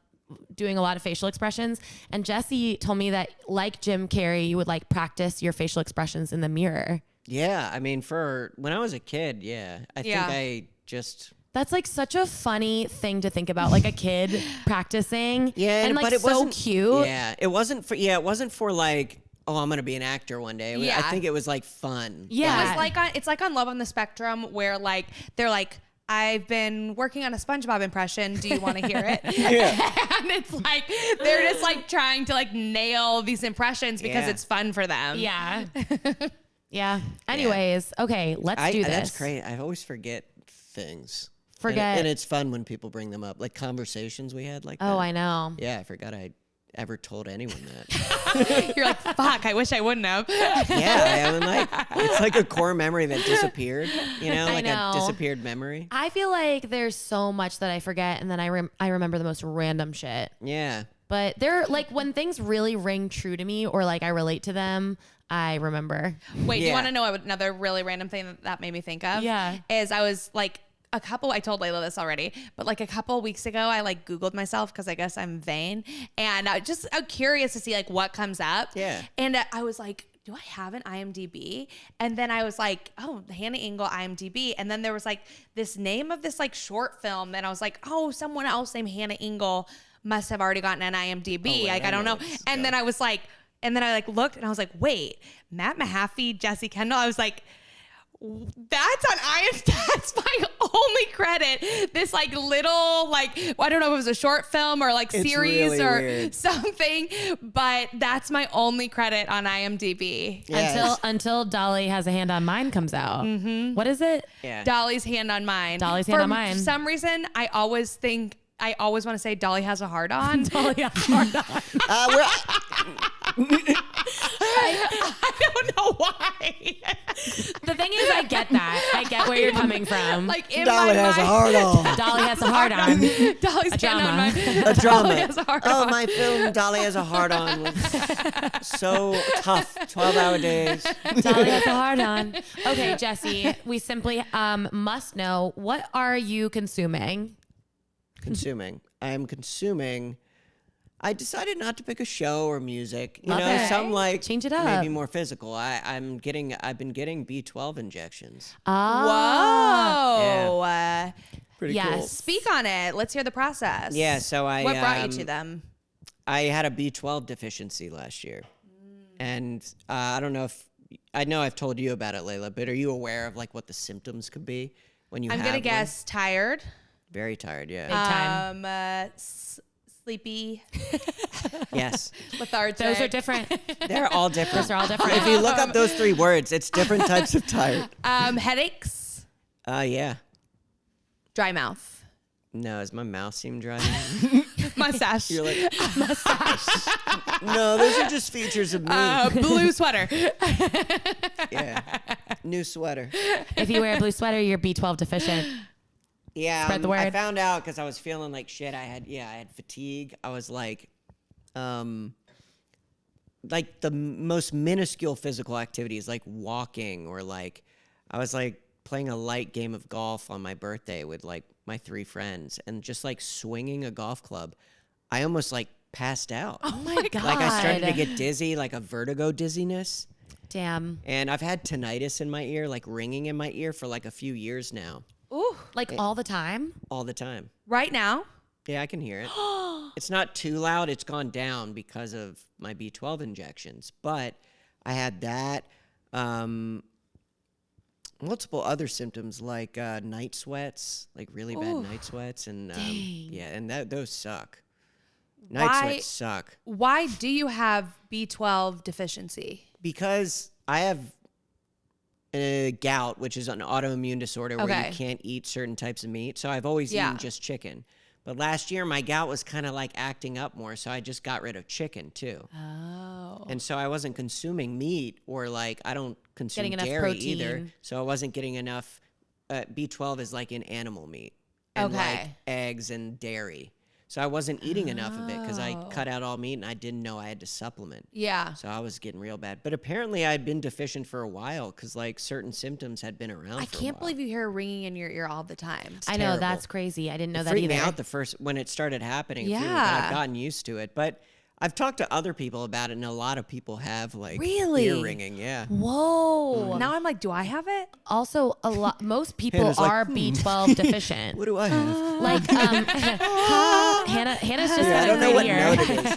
doing a lot of facial expressions. And Jesse told me that like Jim Carrey, you would like practice your facial expressions in the mirror. Yeah, I mean, for when I was a kid, I think I just. That's like such a funny thing to think about, like a kid practicing. Yeah, and like but it so wasn't cute. Yeah, it wasn't for like, oh, I'm gonna be an actor one day. Yeah. I think it was like fun. Yeah. It's like on Love on the Spectrum where like they're like, I've been working on a SpongeBob impression. Do you want to hear it? And it's like they're just like trying to like nail these impressions because Yeah. it's fun for them. Yeah. Yeah. Anyways, okay, let's do this. That's great. I always forget things. Forget. And it's fun when people bring them up, like conversations we had like that. Oh, I know. Yeah, I forgot I ever told anyone that. You're like, fuck, I wish I wouldn't have. Yeah, I mean, like it's like a core memory that disappeared. Like know. a disappeared memory. I feel like there's so much that I forget, and then I remember the most random shit. Yeah. But they're like when things really ring true to me or like I relate to them, I remember. Wait, do you Yeah. want to know another really random thing that made me think of? Yeah. Is I was like I told Layla this already, but like a couple weeks ago, I like Googled myself because I guess I'm vain. And I'm curious to see like what comes up. Yeah. And I was like, do I have an IMDb? And then I was like, oh, Hannah Engel IMDb. And then there was like this name of this like short film. And I was like, oh, someone else named Hannah Engel must have already gotten an IMDb. wait, like, I I don't know know. where this is And then going. I was like, and then I like looked and I was like, wait, Matt Mahaffey, Jesse Kendall. I was like, that's on IMDb. That's my only credit. This like little like I don't know if it was a short film or like It's series really or weird. something, but that's my only credit on IMDb. Yeah. Until Dolly Has a Hand on Mine comes out. Mm-hmm. What is it? Yeah. Dolly's Hand on Mine. Dolly's Hand on Mine. For some reason, I always think I always want to say Dolly has a hard on. Dolly has a hard on. I don't know why. The thing is, I get that. I get where you're coming from. Like in Dolly my has a mind, hard on. Dolly has a hard on. Dolly's A getting on my drama. A drama. Dolly has a hard Oh, on. my film Dolly has a hard on was so tough. 12-hour days. Dolly has a hard on. Okay, Jesse, we simply must know, what are you consuming? I am consuming. I decided not to pick a show or music. You Love know, it. some like Change it up. maybe more physical. I've been getting B12 injections. Whoa. Pretty Yes. cool. Speak on it. Let's hear the process. Yeah, so What brought you to them? I had a B12 deficiency last year. And I don't know if I know I've told you about it, Layla, but are you aware of like what the symptoms could be when you I'm have gonna one? guess tired. Very tired, yeah. Time. Sleepy, Yes. lethargic. Those are different. They're all different. Those are all different. If you look up those 3 words, it's different types of tired. Headaches, Yeah. dry mouth, No, does my mouth seem dry? mustache, You're like, no, those are just features of me. blue sweater. Yeah. New sweater. If you wear a blue sweater, you're B12 deficient. Yeah. Spread the I word. found out because I was feeling like shit. I had fatigue. I was like the most minuscule physical activities like walking or like I was like playing a light game of golf on my birthday with like my 3 friends and just like swinging a golf club. I almost like passed out. Oh my God. Like I started to get dizzy, like a vertigo dizziness. Damn. And I've had tinnitus in my ear, like ringing in my ear for like a few years now, Ooh, Like all the time? all the time. right now. Yeah, I can hear it. It's not too loud. It's gone down because of my B12 injections. But I had that. Multiple other symptoms like night sweats, like really bad night sweats. And yeah, and those suck. Night sweats suck. Why do you have B12 deficiency? Because I have gout, which is an autoimmune disorder where Okay. you can't eat certain types of meat. So I've always eaten just chicken. But last year, my gout was kind of like acting up more, so I just got rid of chicken too. Oh. And so I wasn't consuming meat or like I don't consume Getting enough dairy either. protein. So I wasn't getting enough. B12 is like in animal meat and like Okay. eggs and dairy. So I wasn't eating enough of it because I cut out all meat and I didn't know I had to supplement. Yeah. So I was getting real bad. But apparently I'd been deficient for a while because like certain symptoms had been around I for can't a while. believe you hear a ringing in your ear all the time. I know, terrible. that's crazy. I didn't know It that freaked either. me out when it started happening. But Yeah. I've gotten used to it. But I've talked to other people about it, and a lot of people have like Really? ear ringing. Yeah. Whoa. Now I'm like, do I have it? Also, most people Hannah's like, are B12 deficient. What do I have? Like, Hannah's just I got a don't know what great note ear. it is.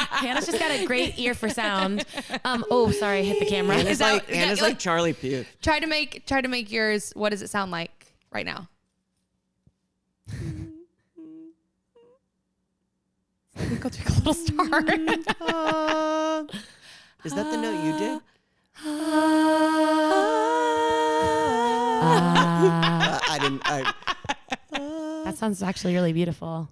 Hannah's just got a great ear for sound. Oh, sorry, I hit the camera. Hannah's that- like, is that Hannah's like- like Charlie Puth. Try to make yours. What does it sound like right now? Twinkle, twinkle, little star. Is that the note you did? I didn't. That sounds actually really beautiful.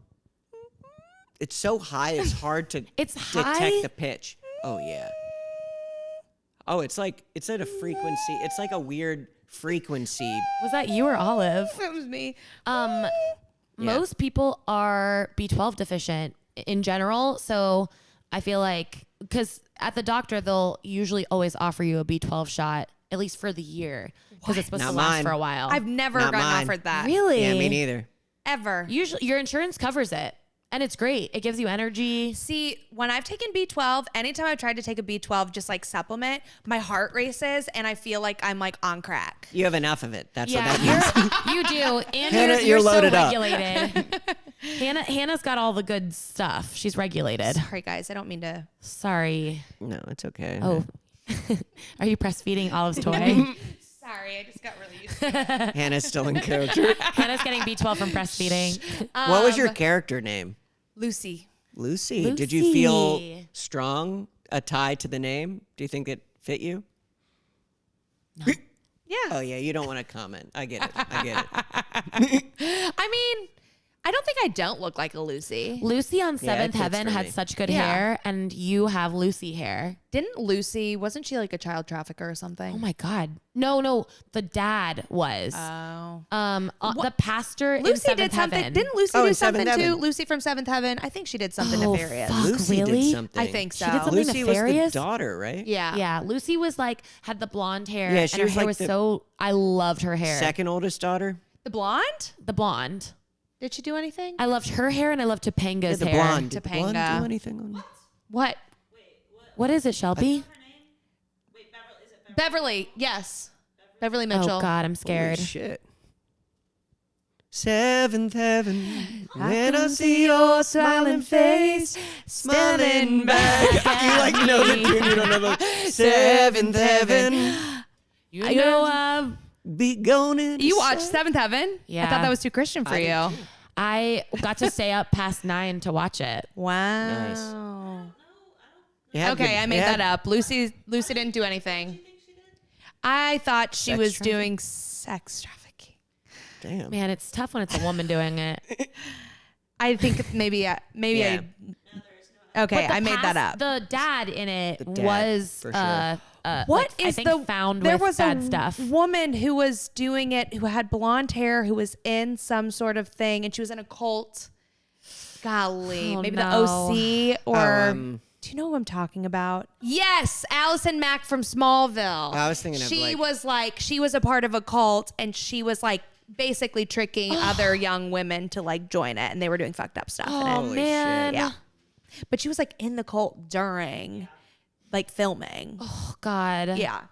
It's so high, it's hard to It's detect high? the pitch. Oh yeah. Oh, it's at a frequency. It's like a weird frequency. Was that you or Olive? That was me. Most people are B12 deficient in general. So I feel like, because at the doctor, they'll usually always offer you a B12 shot, at least for the year, because it's supposed Not to last mine. for a while. I've never Not gotten mine. offered that. Really? Yeah, me neither. Ever. Usually your insurance covers it, and it's great. It gives you energy. See, when I've taken B12, anytime I've tried to take a B12 just like supplement, my heart races and I feel like I'm like on crack. You have enough of it. That's what Yeah, that means. you do. And Hannah, you're you're loaded so up. regulated. Hannah's got all the good stuff. She's regulated. Sorry, guys. I don't mean to. Sorry. No, it's okay. Oh, are you breastfeeding Olive's toy? Sorry, I just got really used to it. Hannah's still in character. Hannah's getting B12 from breastfeeding. What was your character name? Lucy. Lucy. Did you feel Lucy. strong, a tie to the name? Do you think it fit you? Yeah. Oh yeah, you don't want to comment. I get it. I get it. I mean, I don't think I don't look like a Lucy. Lucy on Yeah, it Seventh fits Heaven for had me. such good Yeah. hair, and you have Lucy hair. Didn't Lucy, wasn't she like a child trafficker or something? Oh my God. No, the dad was. Oh. The pastor in Lucy Seventh did something. Heaven. Didn't Lucy Oh, do in something Seventh too? Heaven. Lucy from Seventh Heaven. I think she did something Oh, nefarious. fuck. Lucy really? did something. I think so. She did something Lucy nefarious? was the daughter, right? Yeah. Yeah, Lucy was like, had the blonde hair. Yeah, she and her was hair like was the so, I loved her hair. Second oldest daughter. The blonde? The blonde. Did she do anything? I loved her hair and I loved Topanga's the hair. blonde. Did the blonde Topanga. do anything on? What? What is it, Shelby? Beverly. Yes. Beverly Mitchell. Oh God, I'm scared. Holy shit. Seventh Heaven. When I see your smiling face, smiling back. You like know the tune, you don't know the Seventh Heaven. You know, Be going in. You watched Seventh Heaven? Yeah. I thought that was too Christian for you. I got to stay up past 9 to watch it. Wow. Yeah, Okay, I made that up. Lucy didn't do anything. I thought she Sex was trafficking? doing sex trafficking. Damn. Man, it's tough when it's a woman doing it. I think maybe Yeah. Okay, But the I made that up. The dad in it The dad, was for sure. What like, is I think found there with was bad a stuff. woman who was doing it who had blonde hair who was in some sort of thing and she was in a cult. Golly, Oh, maybe no. the OC or Oh, do you know who I'm talking about? Yes, Allison Mack from Smallville. I was thinking of, she like- was a part of a cult and she was like basically tricking other young women to like join it and they were doing fucked up stuff in it. Oh Holy man. shit. Yeah. But she was like in the cult during like filming. Oh God. Yeah.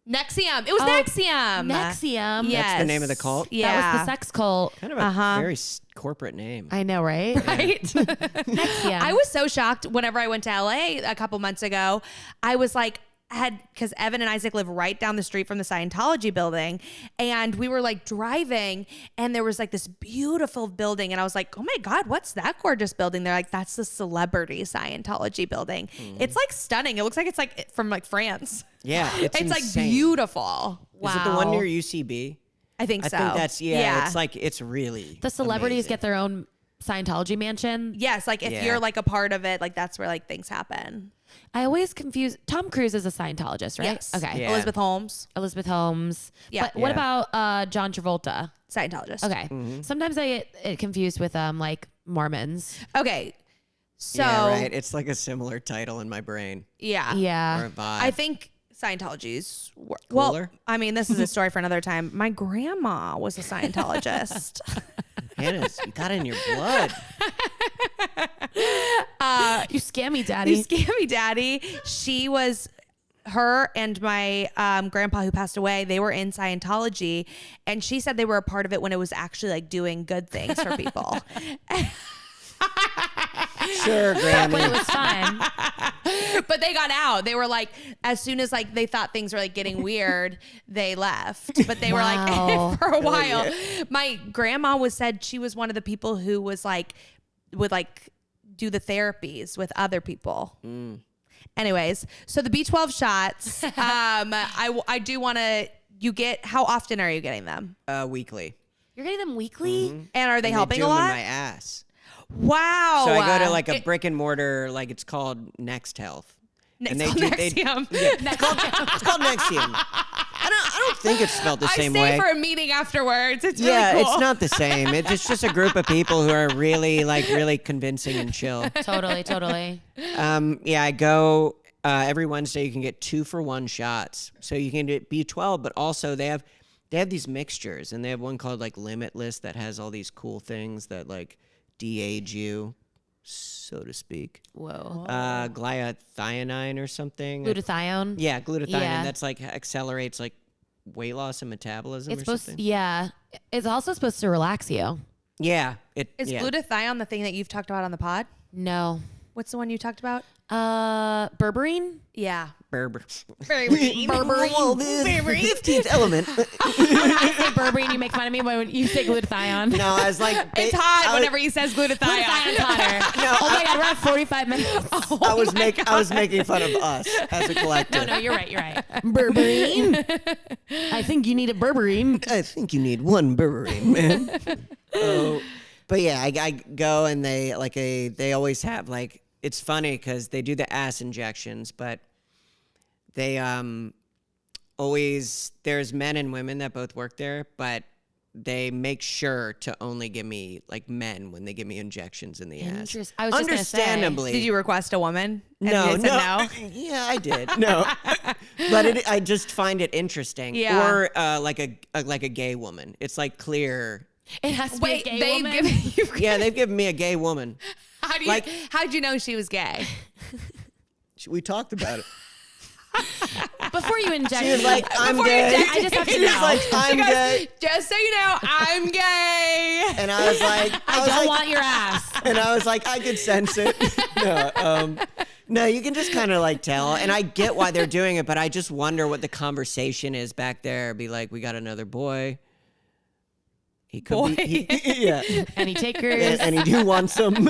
Nexium. It was Oh, Nexium. Nexium. Yes. That's the name of the cult? Yeah. That was the sex cult. Kind of a very corporate name. I know, right? Right? Nexium. I was so shocked whenever I went to LA a couple months ago. I was like, because Evan and Isaac live right down the street from the Scientology building. And we were like driving and there was like this beautiful building. And I was like, oh my God, what's that gorgeous building? They're like, that's the celebrity Scientology building. It's like stunning. It looks like it's like from like France. Yeah, it's It's like insane. beautiful. Is it the one Wow. near UCB? I think I so. think that's It's like it's really The celebrities amazing. get their own Scientology mansion. Yes, like if Yeah. you're like a part of it, like that's where like things happen. I always confuse. Tom Cruise is a Scientologist, right? Yes. Okay. Yeah. Elizabeth Holmes, Elizabeth Holmes. Yeah. But what Yeah. about John Travolta? Scientologist. Okay. Mm-hmm. Sometimes I get it confused with like Mormons. Okay. So Yeah, right. It's like a similar title in my brain yeah. or a Yeah. vibe. I think Scientology's well. Cooler? I mean, this is a story for another time. My grandma was a Scientologist. Hannah's, you got it in your blood. You scam me, You daddy. scammy daddy. She was. Her and my grandpa who passed away, they were in Scientology, and she said they were a part of it when it was actually like doing good things for people. Sure, When it Grammy. was fun. But they got out. They were like, as soon as like they thought things were like getting weird, they left. But they were Wow. like for a while. My grandma said she was one of the people who was like would like do the therapies with other people. Anyways, so the B12 shots, I do want to. You get how often are you getting them? Weekly. You're getting them weekly? And are they And helping do a them in lot? my ass. Wow. So I go to like a brick and mortar, like it's called Next Health. It's called Nexium. It's called Nexium. I don't think it's spelled the same I way. stay for a meeting afterwards. It's Yeah, really cool. it's not the same. It's just a group of people who are really convincing and chill. Totally. Yeah, I go every Wednesday. You can get 2-for-1 shots, so you can get B12, but also they have these mixtures, and they have one called like Limitless that has all these cool things that like de-age you, so to speak. Whoa. Glutathione or something. Glutathione. Yeah, glutathione. Yeah. That's like accelerates like weight loss and metabolism It's or supposed something. yeah. It's also supposed to relax you. Yeah. Is yeah. glutathione the thing that you've talked about on the pod? No. What's the one you talked about? Berberine? Yeah. Berber. Berberine. Well, the 15th element. I say berberine, you make fun of me when you say glutathione. No, I was like, It's hot whenever he says glutathione. Glutathione's hotter. No, Oh my god, we're at 45 minutes. I was making fun of us as a collective. No, you're right. Berberine? I think you need a berberine. I think you need one berberine, man. Oh, But yeah, I go and they always have like, it's funny because they do the ass injections, but they always, there's men and women that both work there, but they make sure to only give me like men when they give me injections in the ass. I was just Understandably. Did you request a woman? And No, they said no. Yeah, I did. No, but I just find it interesting. Yeah. Or like a gay woman. It's like clear. It has to Wait, be a gay they've woman. given you. Yeah, they've given me a gay woman. How'd you know she was gay? We talked about it. Before you inject She was like, I'm Before you gay. inject- I just have to She was know. like, I'm She goes, gay. just so you know, I'm gay. And I was like, I don't want your ass. and I was like, I could sense it. No, you can just kind of like tell. And I get why they're doing it, but I just wonder what the conversation is back there. Be like, we got another boy. He could be, yeah. Any takers? And he do want some.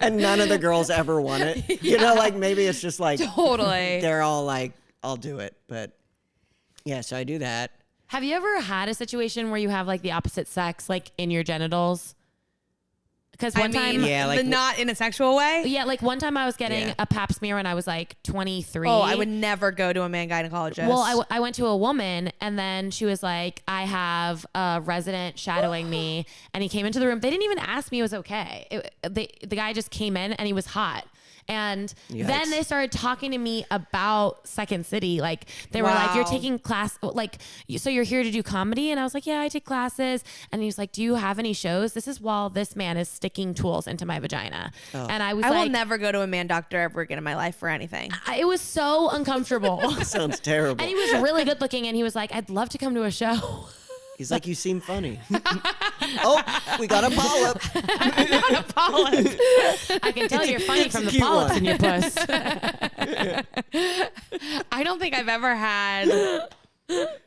And none of the girls ever want it. You know, like maybe it's just like, Totally. they're all like, I'll do it. But yeah, so I do that. Have you ever had a situation where you have like the opposite sex like in your genitals? Because one time, Yeah, like- but not in a sexual way. yeah, like one time I was getting Yeah. a pap smear when I was like 23. Oh, I would never go to a man gynecologist. Well, I went to a woman and then she was like, I have a resident shadowing me. And he came into the room. They didn't even ask me it was okay. The guy just came in and he was hot. And Yikes. then they started talking to me about Second City. Like they were like, you're Wow. taking class, like, so you're here to do comedy? And I was like, yeah, I take classes. And he was like, do you have any shows? This is while this man is sticking tools into my vagina. And I was I like, will never go to a man doctor ever again in my life for anything. it was so uncomfortable. Sounds terrible. And he was really good looking, and he was like, I'd love to come to a show. He's like, you seem funny. Oh, we got a polyp. I can tell you're funny from the cute polyps one. in your puss. I don't think I've ever had.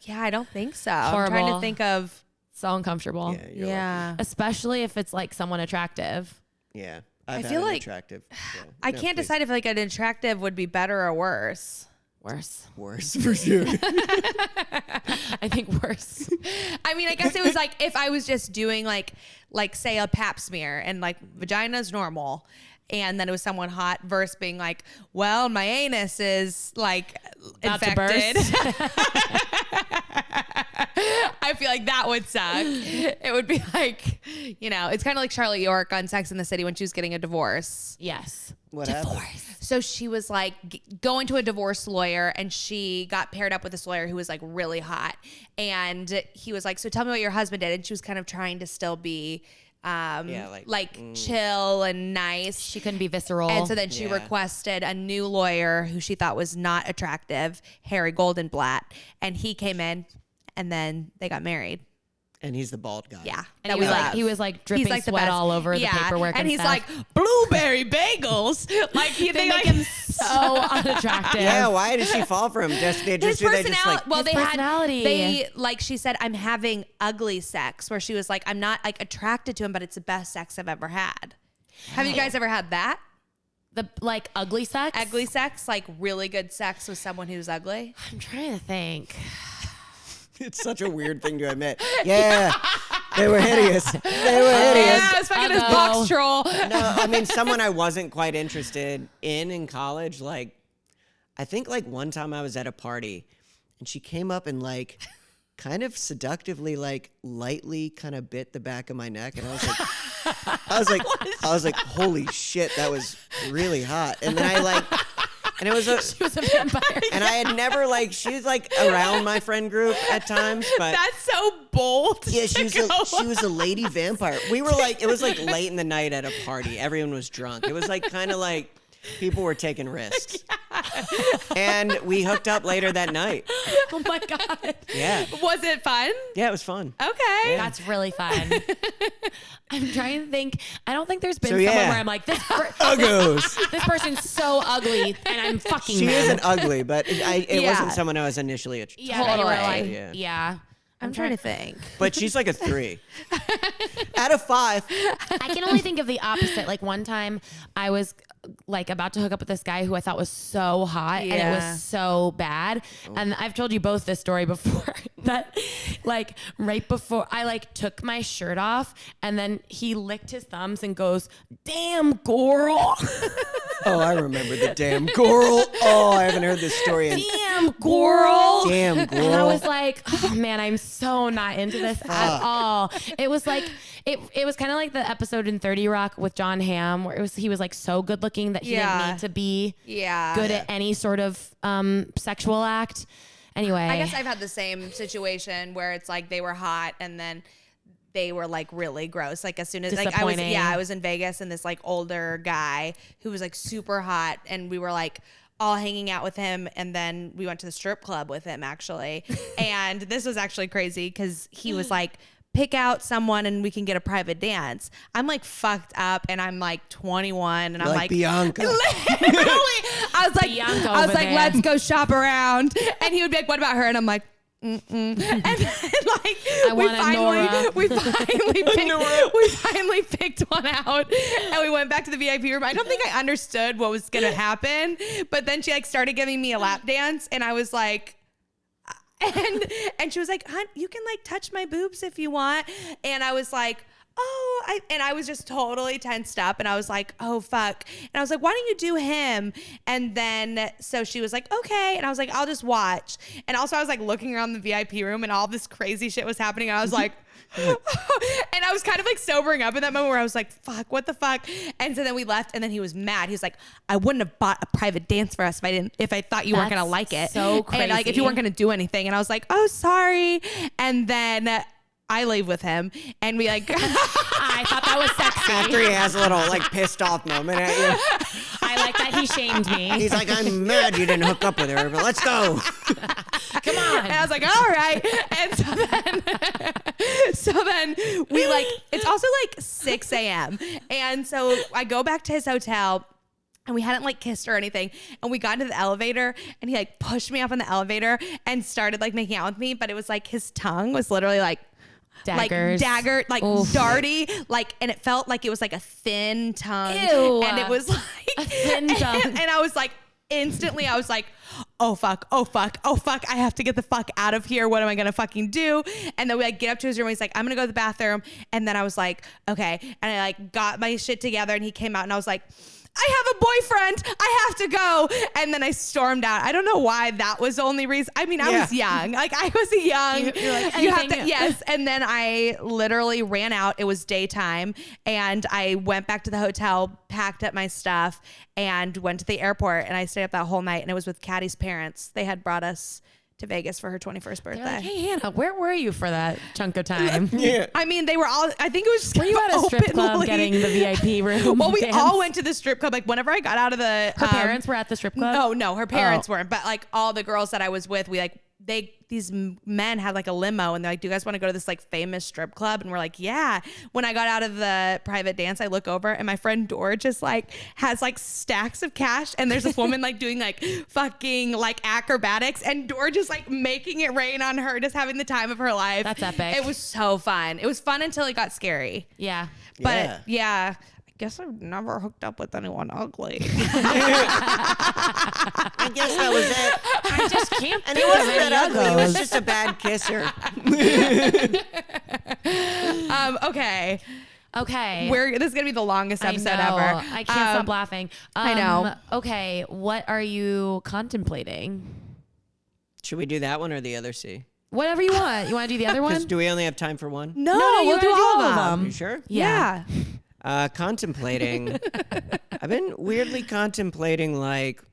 Yeah, I don't think so. I'm trying Horrible. to think of. So uncomfortable. Yeah, you're Yeah. Especially if it's like someone attractive. lucky. Yeah. I've feel had an like- attractive. Yeah. I No, can't please. decide if like an attractive would be better or worse. Worse. Worse for sure. I think worse. I mean, I guess it was like if I was just doing like say a pap smear and like vagina's normal, and then it was someone hot versus being like, well, my anus is like About to infected. burst. I feel like that would suck. It would be like, you know, it's kind of like Charlotte York on Sex and the City when she was getting a divorce. Yes. What happened? So she was like going to a divorce lawyer, and she got paired up with this lawyer who was like really hot. And he was like, so tell me what your husband did. And she was kind of trying to still be chill and nice. She couldn't be visceral. And so then she Yeah. requested a new lawyer who she thought was not attractive, Harry Goldenblatt. And he came in, and then they got married. And he's the bald guy. Yeah. and that he was we like, love. he was like dripping He's like the sweat best. all over the paperwork. And he's stuff. like, blueberry bagels. Like they they make like him so unattractive. Yeah, why did she fall for him? Just they his just do they personality. just like Well, His they personality. had they like she said, I'm having ugly sex, where she was like, I'm not like attracted to him, but it's the best sex I've ever had. Have you guys ever had that? The like ugly sex. Ugly sex, like really good sex with someone who's ugly? I'm trying to think. it's such a weird thing to admit. Yeah. They were hideous. They were hideous. Yeah, it's fucking his Uh-oh. box troll. No, I mean someone I wasn't quite interested in college. Like, I think like one time I was at a party, and she came up and like, kind of seductively, like lightly, kind of bit the back of my neck, and I was like, holy shit, that was really hot. And then I like, and it was She was a vampire. and I had never like, she was like around my friend group at times, but. That's so bold. Yeah, to she go. was a lady vampire. We were like, it was like late in the night at a party. Everyone was drunk. It was like kind of like people were taking risks. And we hooked up later that night. Oh my God. Yeah. Was it fun? Yeah, it was fun. Okay. That's really fun. I'm trying to think. I don't think there's been So, someone yeah. where I'm like, this Uggos. this person's so ugly and I'm fucking She mad. isn't ugly, but it Yeah. wasn't someone I was initially attracted Yeah, that you were Totally. like, Yeah. yeah. I'm trying to think. But she's like a 3. Out of 5. I can only think of the opposite. Like one time I was like about to hook up with this guy who I thought was so hot and it Yeah. was so bad. And I've told you both this story before. that like right before I like took my shirt off and then he licked his thumbs and goes, "Damn, girl." Oh, I remember the damn girl. Oh, I haven't heard this story in Damn, girl. Damn, girl. And I was like, oh man, I'm so not into this at all. It was like, it was kind of like the episode in 30 Rock with John Hamm where he was like so good looking that he didn't need to be good at any sort of sexual act. Anyway, I guess I've had the same situation where it's like they were hot and then they were like really gross. Like as soon as like I was in Vegas and this like older guy who was like super hot and we were like all hanging out with him and then we went to the strip club with him actually. And this was actually crazy because he was like, pick out someone and we can get a private dance. I'm like fucked up and I'm like 21 and You're I'm like Bianca. literally, I was like, let's go shop around. And he would be like, what about her? And I'm like, and then like we finally picked one out and we went back to the VIP room. I don't think I understood what was gonna happen, but then she like started giving me a lap dance and I was like, and she was like, "Hun, you can like touch my boobs if you want." And I was like, "Oh," and I was just totally tensed up and I was like, "Oh fuck." And I was like, "Why don't you do him?" And then so she was like, "Okay." And I was like, "I'll just watch." And also I was like looking around the VIP room and all this crazy shit was happening and I was like and I was kind of like sobering up in that moment where I was like, fuck, what the fuck? And so then we left and then he was mad. He was like, "I wouldn't have bought a private dance for us if I thought you weren't going to like it." So crazy. And like if you weren't going to do anything. And I was like, "Oh, sorry." And then I leave with him and we like, I thought that was sexy. After he has a little like pissed off moment at you. I like that he shamed me. He's like, "I'm mad you didn't hook up with her, but let's go." Come on. And I was like, all right. And so then we like, it's also like 6 a.m. And so I go back to his hotel and we hadn't like kissed or anything. And we got into the elevator and he like pushed me up in the elevator and started like making out with me. But it was like his tongue was literally like, daggers. Like dagger, like Oof. darty, like, and it felt like it was like a thin tongue. Ew. And it was like a thin tongue. And I was like, instantly, I was like, oh fuck, oh fuck, oh fuck, I have to get the fuck out of here. What am I gonna fucking do? And then we like get up to his room. He's like, "I'm gonna go to the bathroom." And then I was like, okay. And I like got my shit together and he came out and I was like, "I have a boyfriend. I have to go." And then I stormed out. I don't know why that was the only reason. I mean, I was young. Like I was young. You're like, you have to, yes. And then I literally ran out. It was daytime. And I went back to the hotel, packed up my stuff, and went to the airport. And I stayed up that whole night. And it was with Caddy's parents. They had brought us to Vegas for her 21st birthday. Like, "Hey Hannah, where were you for that chunk of time?" Yeah. I mean, they were all, I think it was just Were you kind at of a strip club openly- getting the VIP room? Well, we dance? all went to the strip club. Like whenever I got out of the, Her parents were at the strip club? No, her parents weren't. But like all the girls that I was with, we like, these men had like a limo and they're like, "Do you guys want to go to this like famous strip club?" And we're like, "Yeah." When I got out of the private dance, I look over and my friend Dor just like has like stacks of cash and there's this woman like doing like fucking like acrobatics and Dor just like making it rain on her, just having the time of her life. That's epic. It was so fun. It was fun until it got scary. Yeah. But yeah, I guess I've never hooked up with anyone ugly. I guess that was it. I just can't And he wasn't that ugly. He was just a bad kisser. Okay. Okay. This is gonna be the longest episode I know. ever. I can't stop laughing. I know. Okay. What are you contemplating? Should we do that one or the other C? Whatever you want. You want to do the other Because one? do we only have time for one? No, you we'll gotta do all of them. You sure? Yeah. Contemplating. I've been weirdly contemplating like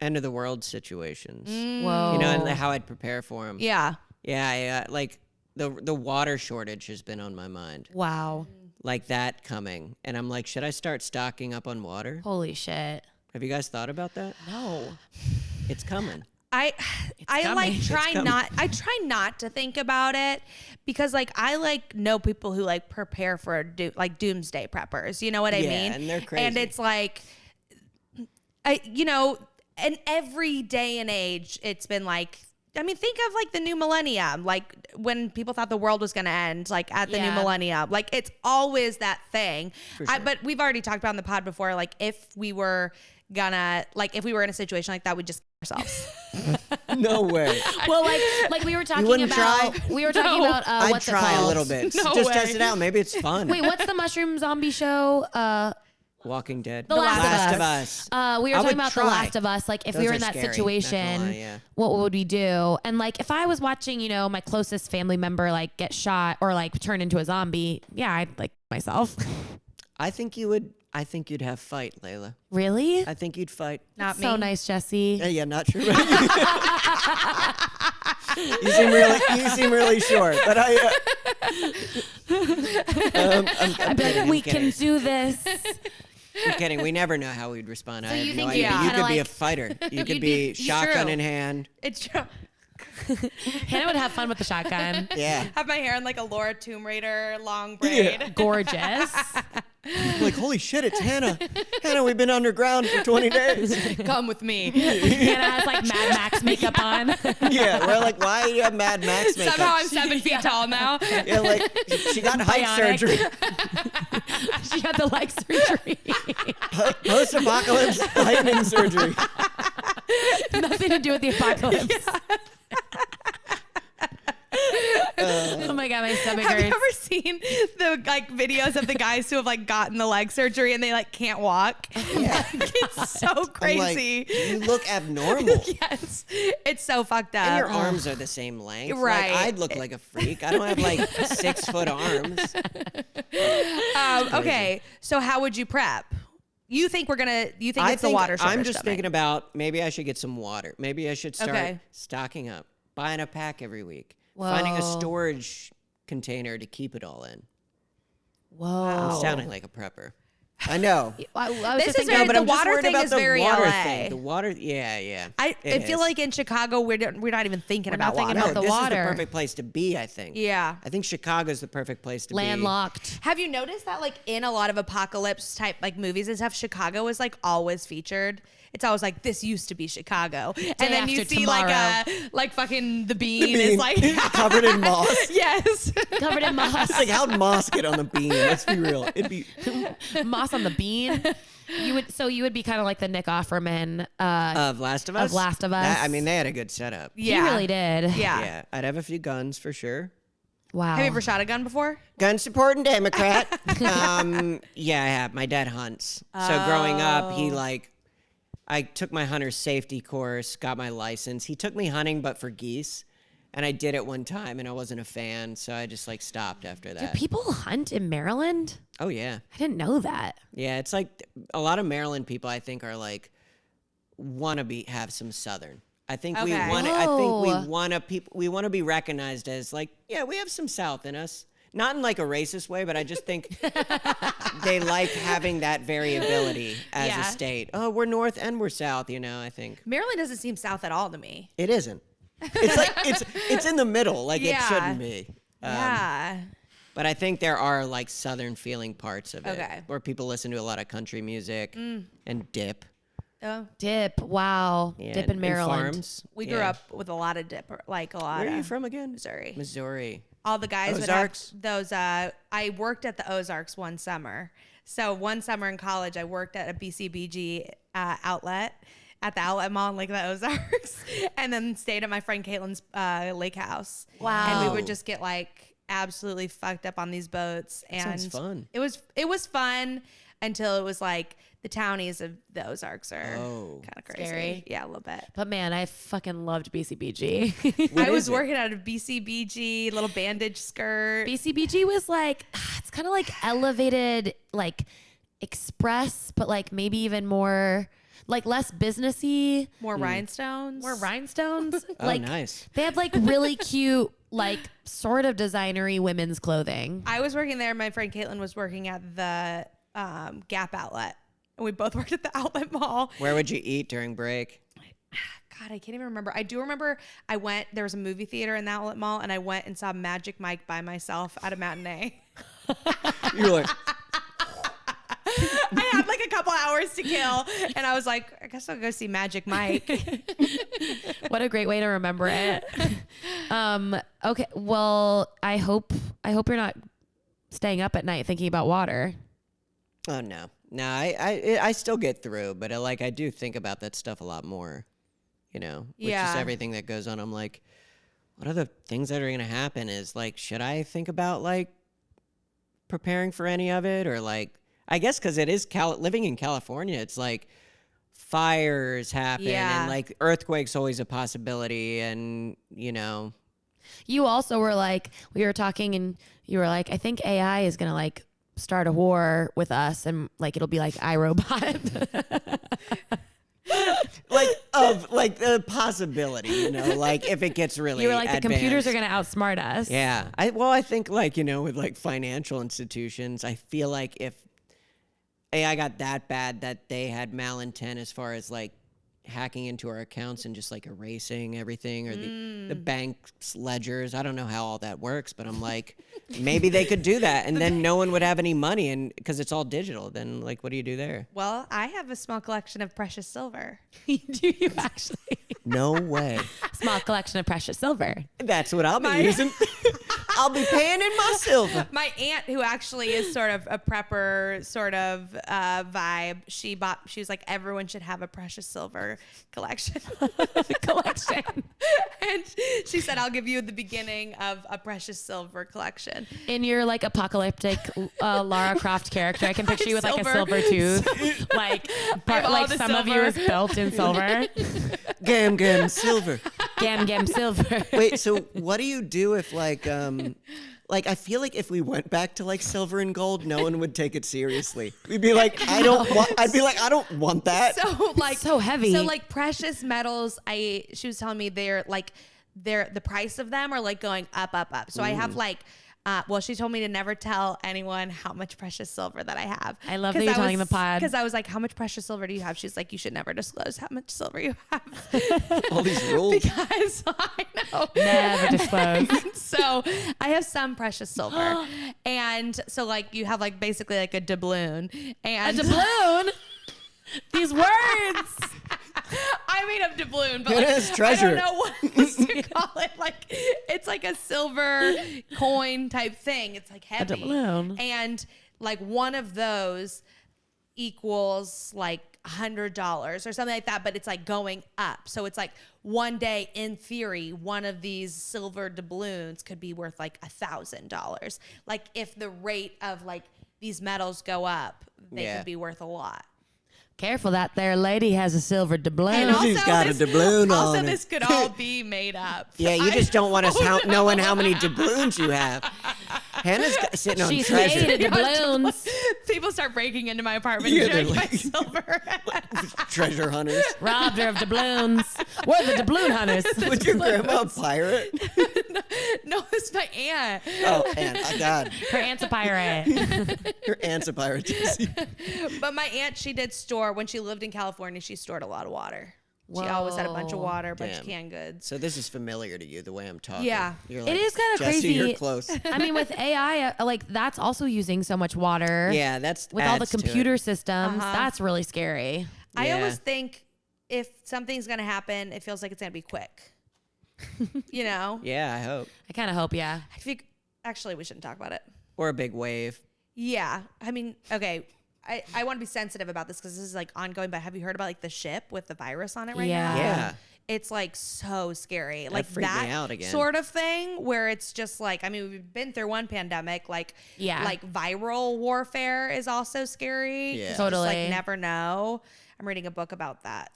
end of the world situations. Whoa. You know, and how I'd prepare for them. Yeah. Yeah, like the water shortage has been on my mind. Wow. Like that coming. And I'm like, should I start stocking up on water? Holy shit. Have you guys thought about that? No. It's coming. I coming. like coming. I try not to think about it because like I like know people who like prepare for like doomsday preppers. You know what I mean? And they're crazy. And it's like, in every day and age, it's been like I mean, think of like the new millennium, like when people thought the world was going to end, like at the new millennium, like it's always that thing. For sure. But we've already talked about in the pod before, like if we were if we were in a situation like that, we'd just kill ourselves. No way. Well, like we were talking wouldn't about. try? We were talking about I'd what's it try called? a little bit. No Just way. test it out. Maybe it's fun. Wait, what's the mushroom zombie show? Walking Dead. The Last of Us. We were I talking would about try. The Last of Us. Like, if Those we were are in that scary, not situation, gonna lie, yeah. what would we do? And like, if I was watching, you know, my closest family member like get shot or like turn into a zombie, yeah, I'd like myself. I think you would. I think you'd have fight, Layla. Really? I think you'd fight. Not me. So nice, Jesse. Yeah, not sure. You seem really sure, but I'd be like, we can do this. I'm kidding. We never know how we'd respond. I you have think no you'd idea. be You kinda could be a like- fighter. You could You'd be be- shotgun true. in hand. It's true. Hannah would have fun with the shotgun. Yeah. Have my hair in like a Laura Tomb Raider long braid. Gorgeous. Like, holy shit, it's Hannah. Hannah, we've been underground for 20 days. Come with me. Hannah has like Mad Max makeup on. Yeah, we're like, why do you have Mad Max makeup? Somehow I'm 7 feet tall now. Yeah, like, she got height Bionic. surgery. She had the like surgery. Post-apocalypse heightening surgery. Nothing to do with the apocalypse. Oh my god, my stomach Have you hurts. ever seen the like videos of the guys who have like gotten the leg surgery and they like can't walk? Yeah. It's so I'm like, crazy. you look abnormal. Yes, it's so fucked up. And your arms are the same length. Right. Like, I'd look like a freak. I don't have like 6 foot arms. Okay, so how would you prep? You think it's the water shortage? I'm just thinking about maybe I should get some water. Maybe I should start Okay. stocking up, buying a pack every week, Whoa. finding a storage container to keep it all in. Whoa. I'm sounding like a prepper. I know. I was This just is thinking, very- but the I'm just water worried thing about is the very water LA. thing. The water, yeah. I It feel is. like in Chicago we're not even thinking We're about not thinking water. about the this water. is the perfect place to be, I think. Yeah. I think Chicago's the perfect place to landlocked. Have you noticed that like in a lot of apocalypse type like movies and stuff, Chicago is like always featured? It's always like this used to be Chicago, and then you after see tomorrow. like fucking the bean, be. is like Covered in moss. yes. Covered in moss. It's like, how'd moss get on the bean? Let's be real. It'd be Moss on the bean. You would be kind of like the Nick Offerman. of Last of Us. Of Last of Us. I mean, they had a good setup. Yeah. He really did. Yeah. Yeah, I'd have a few guns for sure. Wow. Have you ever shot a gun before? Gun supporting Democrat. Yeah, I have. My dad hunts. So growing up, I took my hunter's safety course, got my license. He took me hunting, but for geese. And I did it one time and I wasn't a fan. So I just like stopped after Do that. people hunt in Maryland? Oh, yeah. I didn't know that. Yeah, it's like a lot of Maryland people I think are like want to have some Southern. I think we Okay. want. I think Whoa. we want to be recognized as like, yeah, we have some South in us. Not in like a racist way, but I just think they like having that variability as Yeah. a state. Oh, we're North and we're South. I think Maryland doesn't seem south at all to me. it isn't. It's like it's in the middle. Like Yeah. it shouldn't be. Yeah. But I think there are like Southern feeling parts of it, Okay. where people listen to a lot of country music and dip. Oh, Dip. Wow. Yeah, Dip in and Maryland. farms. we grew Yeah. up with a lot of dip, like a lot. Where of are you from again? Missouri. Missouri. All the guys Ozarks? would have those. I worked at the Ozarks one summer. So one summer in college, I worked at a BCBG outlet at the outlet mall in Lake of the Ozarks, and then stayed at my friend Caitlin's lake house. Wow. And we would just get like absolutely fucked up on these boats. And sounds fun. It was fun until it was like the townies of the Ozarks are kind of crazy. Scary. Yeah, a little bit. But man, I fucking loved BCBG. I was is it? working at a BCBG little bandage skirt. BCBG was like, it's kind of like elevated, like express, but like maybe even more, like less businessy, More rhinestones. more rhinestones. Oh, like nice. they had like really cute, like sort of designery women's clothing. I was working there. My friend Caitlin was working at the Gap outlet. And we both worked at the outlet mall. Where would you eat during break? God, I can't even remember. I do remember there was a movie theater in the outlet mall, and I went and saw Magic Mike by myself at a matinee. You're like, I had like a couple hours to kill, and I was like, I guess I'll go see Magic Mike. What a great way to remember it. Okay, well, I hope you're not staying up at night thinking about water. Oh no, I still get through, but I do think about that stuff a lot more. With just everything that goes on. I'm like, what are the things that are going to happen? Is like, should I think about like preparing for any of it, or like, I guess because it is living in California, it's like fires happen and like earthquakes always a possibility, and You also were like, we were talking and you were like, I think AI is going to like start a war with us, and like it'll be like iRobot. like the possibility, like if it gets really You were like, advanced. the computers are going to outsmart us. Yeah. I think like, with like financial institutions, I feel like if AI got that bad that they had malintent as far as like hacking into our accounts and just like erasing everything, or the bank's ledgers. I don't know how all that works, but I'm like, maybe they could do that, and then no one would have any money, and because it's all digital, then like, what do you do there? Well, I have a small collection of precious silver. Do you actually? No way. Small collection of precious silver. That's what I'll be using. I'll be paying in my silver. My aunt, who actually is sort of a prepper sort of vibe, she was like, everyone should have a precious silver collection. And she said, I'll give you the beginning of a precious silver collection. In your like apocalyptic Lara Croft character, I can picture you with like a silver tooth. Like some of you is built in silver. Gam silver. Gam silver. Wait, so what do you do if like I feel like if we went back to like silver and gold, no one would take it seriously. We'd be like, I'd be like, I don't want that. So like so heavy. So like precious metals, she was telling me the price of them are like going up. So I have like, she told me to never tell anyone how much precious silver that I have. I love that you're telling the pod. Because I was like, how much precious silver do you have? She's like, you should never disclose how much silver you have. All these rules. Because I know. Never disclose. So I have some precious silver. And so like you have like basically like a doubloon. And a doubloon? These words. I made up doubloon, but It is treasure. I don't know what else to call it. Like it's like a silver coin type thing. It's like heavy. A doubloon. And like one of those equals like $100 or something like that, but it's like going up. So it's like one day, in theory, one of these silver doubloons could be worth like $1,000. Like if the rate of like these metals go up, they could be worth a lot. Careful, that there lady has a silver doubloon. And also, She's got a doubloon on also, it. this could all be made up. Yeah, you just don't want us knowing how many doubloons you have. Hannah's sitting on She's treasure. made of doubloons. People start breaking into my apartment Yeah, and they're doing my like- silver. Treasure hunters. Robbed her of doubloons. We're the doubloon hunters. Was your grandma a pirate? No, it's my aunt. Oh, Aunt. Oh, God. Her aunt's a pirate. Your aunt's a pirate, Jesse. But my aunt, she did store, when she lived in California, she stored a lot of water. She always had a bunch of water, a bunch of Damn. canned goods. So this is familiar to you, the way I'm talking. Yeah. You're It is kind of Jesse, crazy. You're close. I mean, with AI, like that's also using so much water. Yeah, that's with all the adds to it. computer systems. That's really scary. I Yeah. always think if something's going to happen, it feels like it's going to be quick. You know? Yeah, I hope. I kind of hope, yeah. I think, actually, we shouldn't talk about it. Or a big wave. Yeah. I mean, okay. I want to be sensitive about this because this is like ongoing, but have you heard about like the ship with the virus on it right Yeah. now? Yeah. It's like so scary. Like freaked me that out again. sort of thing where it's just like, I mean, we've been through one pandemic, like viral warfare is also scary. Yeah. You Totally. just like never know. I'm reading a book about that.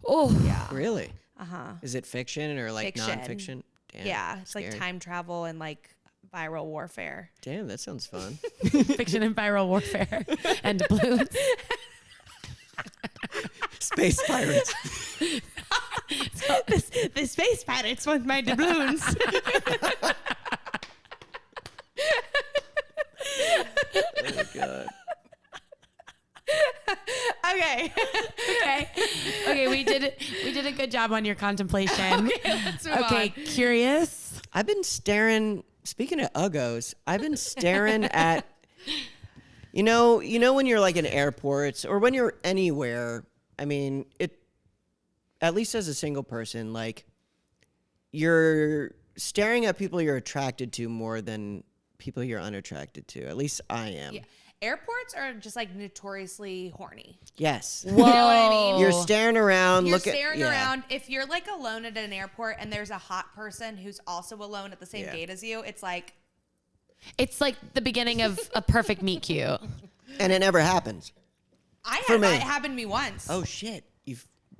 Oh, Yeah. Really? Uh-huh. Is it fiction or like Fiction. nonfiction? Damn, Yeah. It's like scary. time travel and like viral warfare. Damn, that sounds fun. fiction and viral warfare and doubloons. Space pirates. The space pirates want my doubloons. Oh, God. Okay. Okay, we did a good job on your contemplation. Let's move Okay, on. curious. I've been staring, speaking of Uggos, I've been staring at You know when you're like in airports or when you're anywhere, I mean, at least as a single person, like you're staring at people you're attracted to more than people you're unattracted to. At least I am. Yeah. Airports are just like notoriously horny. Yes. You know what I mean? You're staring around. You're staring around. If you're like alone at an airport and there's a hot person who's also alone at the same gate as you, it's like the beginning of a perfect meet cute. And it never happens. It happened to me once. Oh shit!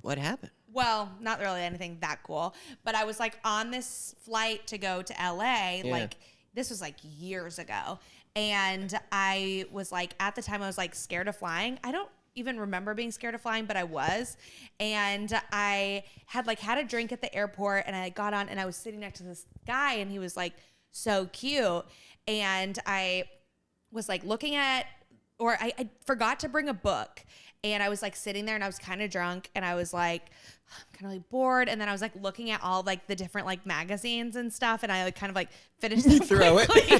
What happened? Well, not really anything that cool, but I was like on this flight to go to LA. Like this was like years ago. And I was like, at the time I was like scared of flying. I don't even remember being scared of flying, but I was. And I had a drink at the airport and I got on and I was sitting next to this guy and he was like so cute. And I was like looking at, or I forgot to bring a book. And I was like sitting there and I was kind of drunk and I was like, I'm kind of like bored. And then I was like looking at all like the different like magazines and stuff. And I like kind of like finished them Throw it. Literally,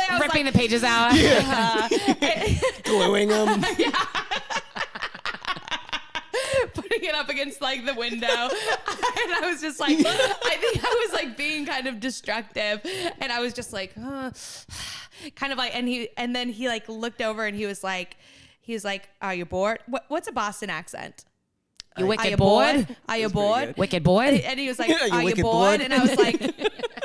I was ripping like, the pages out. Gluing them. Putting it up against like the window. And I was just like, I think I was like being kind of destructive. And I was just like, kind of like, and then he like looked over and he was like, are you bored? What's a Boston accent? You wicked Are you bored? bored? Are you bored? Wicked bored? And he was like, are you wicked bored? bored? And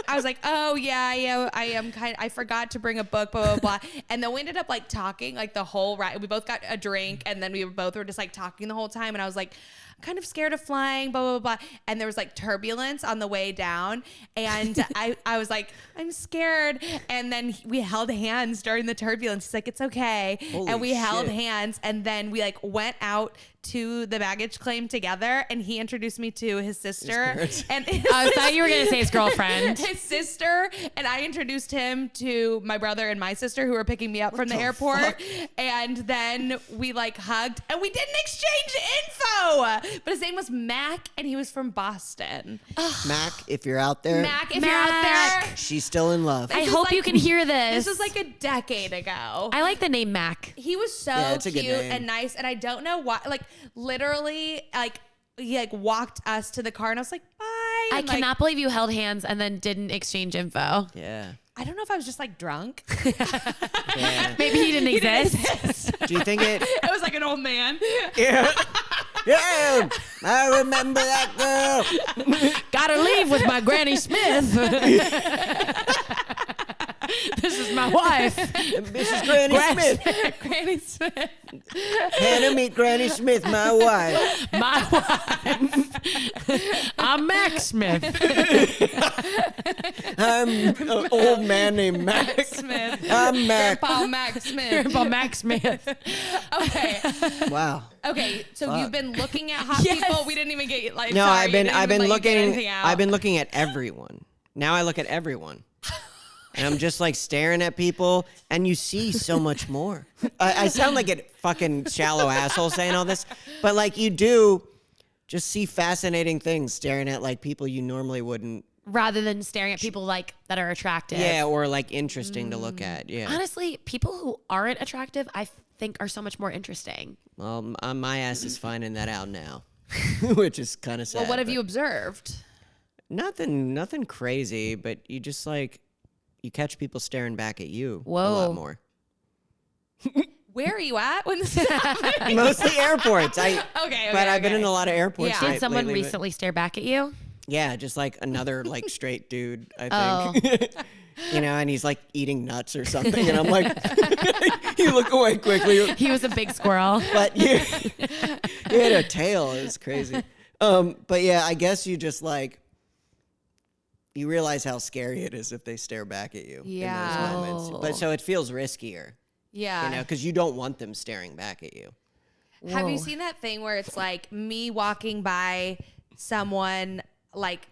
I was like, oh yeah, I am I forgot to bring a book, blah, blah, blah. And then we ended up like talking like the whole ride. We both got a drink and then we both were just like talking the whole time. And I was like, I'm kind of scared of flying, blah, blah, blah. And there was like turbulence on the way down. And I was like, I'm scared. And then we held hands during the turbulence. He's like, it's okay. Holy and we held shit. hands and then we like went out to the baggage claim together and he introduced me to his sister and I thought you were gonna say his girlfriend. his sister, and I introduced him to my brother and my sister who were picking me up from the airport fuck? and then we like hugged and we didn't exchange info, but his name was Mac and he was from Boston. Mac, if you're out there, Mac, if you're out there, she's still in love. I is hope like- you can hear this. this was like a decade ago. I like the name Mac. He was so it's a good cute name. and nice, and I don't know why. Like literally, like he like walked us to the car, and I was like, "Bye." I And, like, cannot believe you held hands and then didn't exchange info. Yeah. I don't know if I was just like drunk. Yeah. Maybe he didn't exist. Do you think it? It was like an old man. Yeah. Yeah. I remember that girl. Gotta leave with my Granny Smith. This is my wife. Mrs. Granny Smith. Granny Smith. Hannah, meet Granny Smith, my wife. My wife. I'm Max Smith. I'm an old man named Max. Smith. I'm Mac. Grandpa Mac Smith. Grandpa Max Smith. Okay. Wow. Okay. So Fuck. you've been looking at hot Yes. people. We didn't even get like. No, sorry, I've been looking. I've I've been looking at everyone. Now I look at everyone. And I'm just like staring at people, and you see so much more. I sound like a fucking shallow asshole saying all this, but like you do just see fascinating things staring at like people you normally wouldn't. Rather than staring at people like that are attractive. Yeah, or like interesting to look at. Yeah. Honestly, people who aren't attractive, I think are so much more interesting. Well, my ass is finding that out now, which is kind of sad. Well, what have but you observed? Nothing crazy, but you just like. You catch people staring back at you a Whoa. lot more. Where are you at when this is happening? Mostly airports. Okay, But I've been in a lot of airports. Yeah. Did lately, someone but- recently stare back at you? Yeah, just like another like straight dude, I think. You know, and he's like eating nuts or something, and I'm like, you look away quickly. He was a big squirrel. But you had a tail. It was crazy. But yeah, I guess you just like. You realize how scary it is if they stare back at you Yeah. in those moments. But so it feels riskier, Yeah. you know, because you don't want them staring back at you. Have you Whoa. seen that thing where it's like me walking by someone, like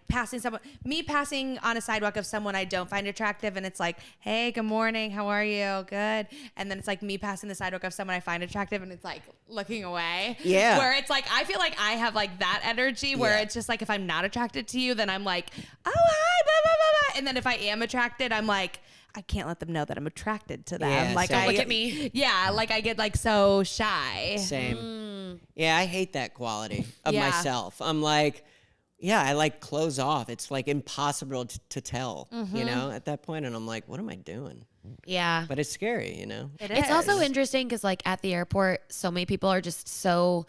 me passing on a sidewalk of someone I don't find attractive, and it's like, hey, good morning, how are you? Good. And then it's like me passing the sidewalk of someone I find attractive, and it's like looking away. Yeah. Where it's like, I feel like I have like that energy where Yeah. it's just like, if I'm not attracted to you, then I'm like, oh, hi, blah, blah, blah, blah. And then if I am attracted, I'm like, I can't let them know that I'm attracted to them. Yeah, like, same. Look at me. Yeah, like I get like so shy. Same. Yeah, I hate that quality of Yeah. myself. I'm like, yeah, I like close off. It's like impossible to tell, you know, at that point. And I'm like, what am I doing? Yeah. But it's scary, you know? It's also interesting because like at the airport, so many people are just so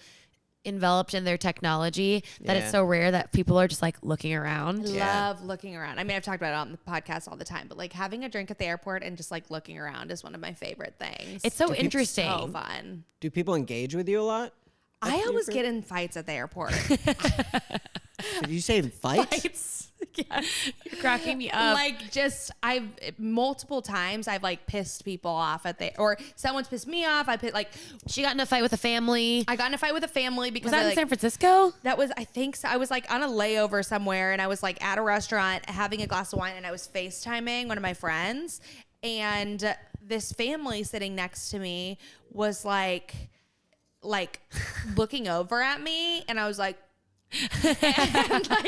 enveloped in their technology that it's Yeah. so rare that people are just like looking around. Love looking around. I mean, I've talked about it on the podcast all the time, but like having a drink at the airport and just like looking around is one of my favorite things. It's so interesting. so fun. Do people engage with you a lot? I always get in fights at the airport. Did you say fights? Yeah. You're cracking me up. Like I've multiple times I've like pissed people off or someone's pissed me off. She got in a fight with a family. I got in a fight with a family because Was that I, in San Francisco? that was, I think so. I was like on a layover somewhere and I was like at a restaurant having a glass of wine and I was FaceTiming one of my friends, and this family sitting next to me was like looking over at me, and I was like, and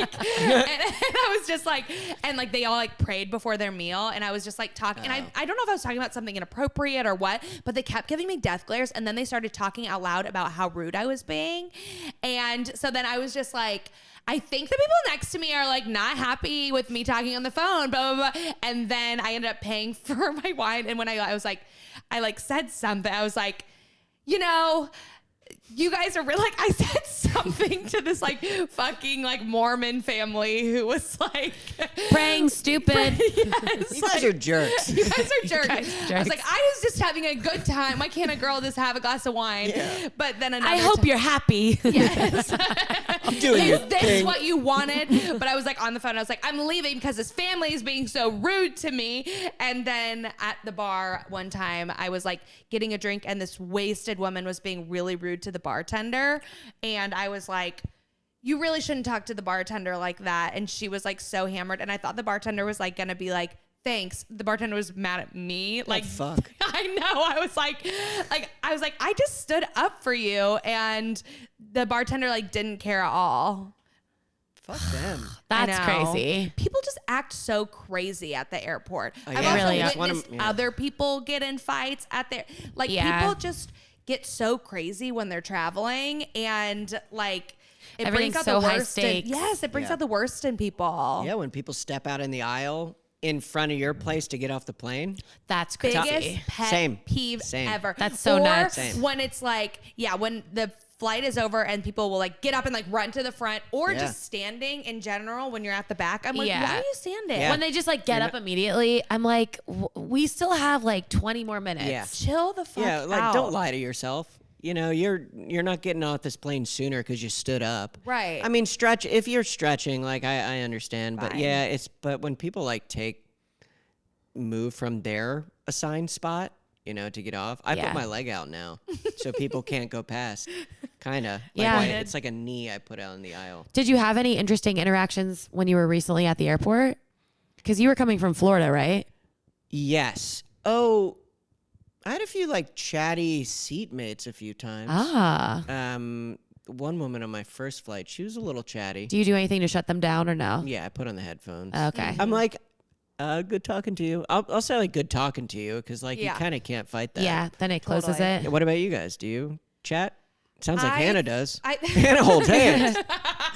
I was just like, and like they all like prayed before their meal, and I was just like talking, and I don't know if I was talking about something inappropriate or what, but they kept giving me death glares, and then they started talking out loud about how rude I was being, and so then I was just like, I think the people next to me are like not happy with me talking on the phone, blah, blah, blah. And then I ended up paying for my wine, and when I was like, I like said something, I was like, you know, you guys are really, like, I said something to this like fucking like Mormon family who was like Praying stupid. yes, You guys are jerks. you guys are jerks. guys are I was jerks. like, I was just having a good time. Why can't a girl just have a glass of wine? Yeah. But then another I hope you're happy. Yes. I'm doing your Is this thing. what you wanted? But I was like on the phone. I was like, I'm leaving because this family is being so rude to me. And then at the bar one time, I was like getting a drink, and this wasted woman was being really rude to the bartender. And I was like, you really shouldn't talk to the bartender like that. And she was like so hammered. And I thought the bartender was like gonna be like, thanks. The bartender was mad at me. Like, fuck. I know. I was like, I just stood up for you, and the bartender like didn't care at all. Fuck them. That's I know. crazy. People just act so crazy at the airport. Oh, I've yeah. also Really are. witnessed Yeah. other people get in fights at their, like, Yeah. people just get so crazy when they're traveling, and like it brings Everything's out so the high worst. stakes. Yes, it brings Yeah. out the worst in people. Yeah, when people step out in the aisle in front of your place to get off the plane. That's crazy. Biggest pet Same. peeve Same. ever. That's so or nuts. Same. when it's like, yeah, when the flight is over and people will like get up and like run to the front, or Yeah. just standing in general when you're at the back. I'm like, Yeah. why are you standing? Yeah. When they just like get up immediately, I'm like, we still have like 20 more minutes. Yeah. Chill the fuck Yeah, like out. don't lie to yourself. You know, you're not getting off this plane sooner because you stood up. Right. I mean, stretch if you're stretching, like I understand, but Fine. yeah, but when people like move from their assigned spot, you know, to get off, I Yeah. put my leg out now so people can't go past. Kinda. Yeah. Like it's like a knee I put out in the aisle. Did you have any interesting interactions when you were recently at the airport? Because you were coming from Florida, right? Yes. Oh, I had a few like chatty seatmates a few times. Ah. One woman on my first flight, she was a little chatty. Do you do anything to shut them down or no? Yeah, I put on the headphones. Okay. I'm like, good talking to you. I'll say like good talking to you because like Yeah. you kind of can't fight that. Yeah. Then it closes Totally. it. What about you guys? Do you chat? Sounds like I- Hannah does. I Hannah holds hands.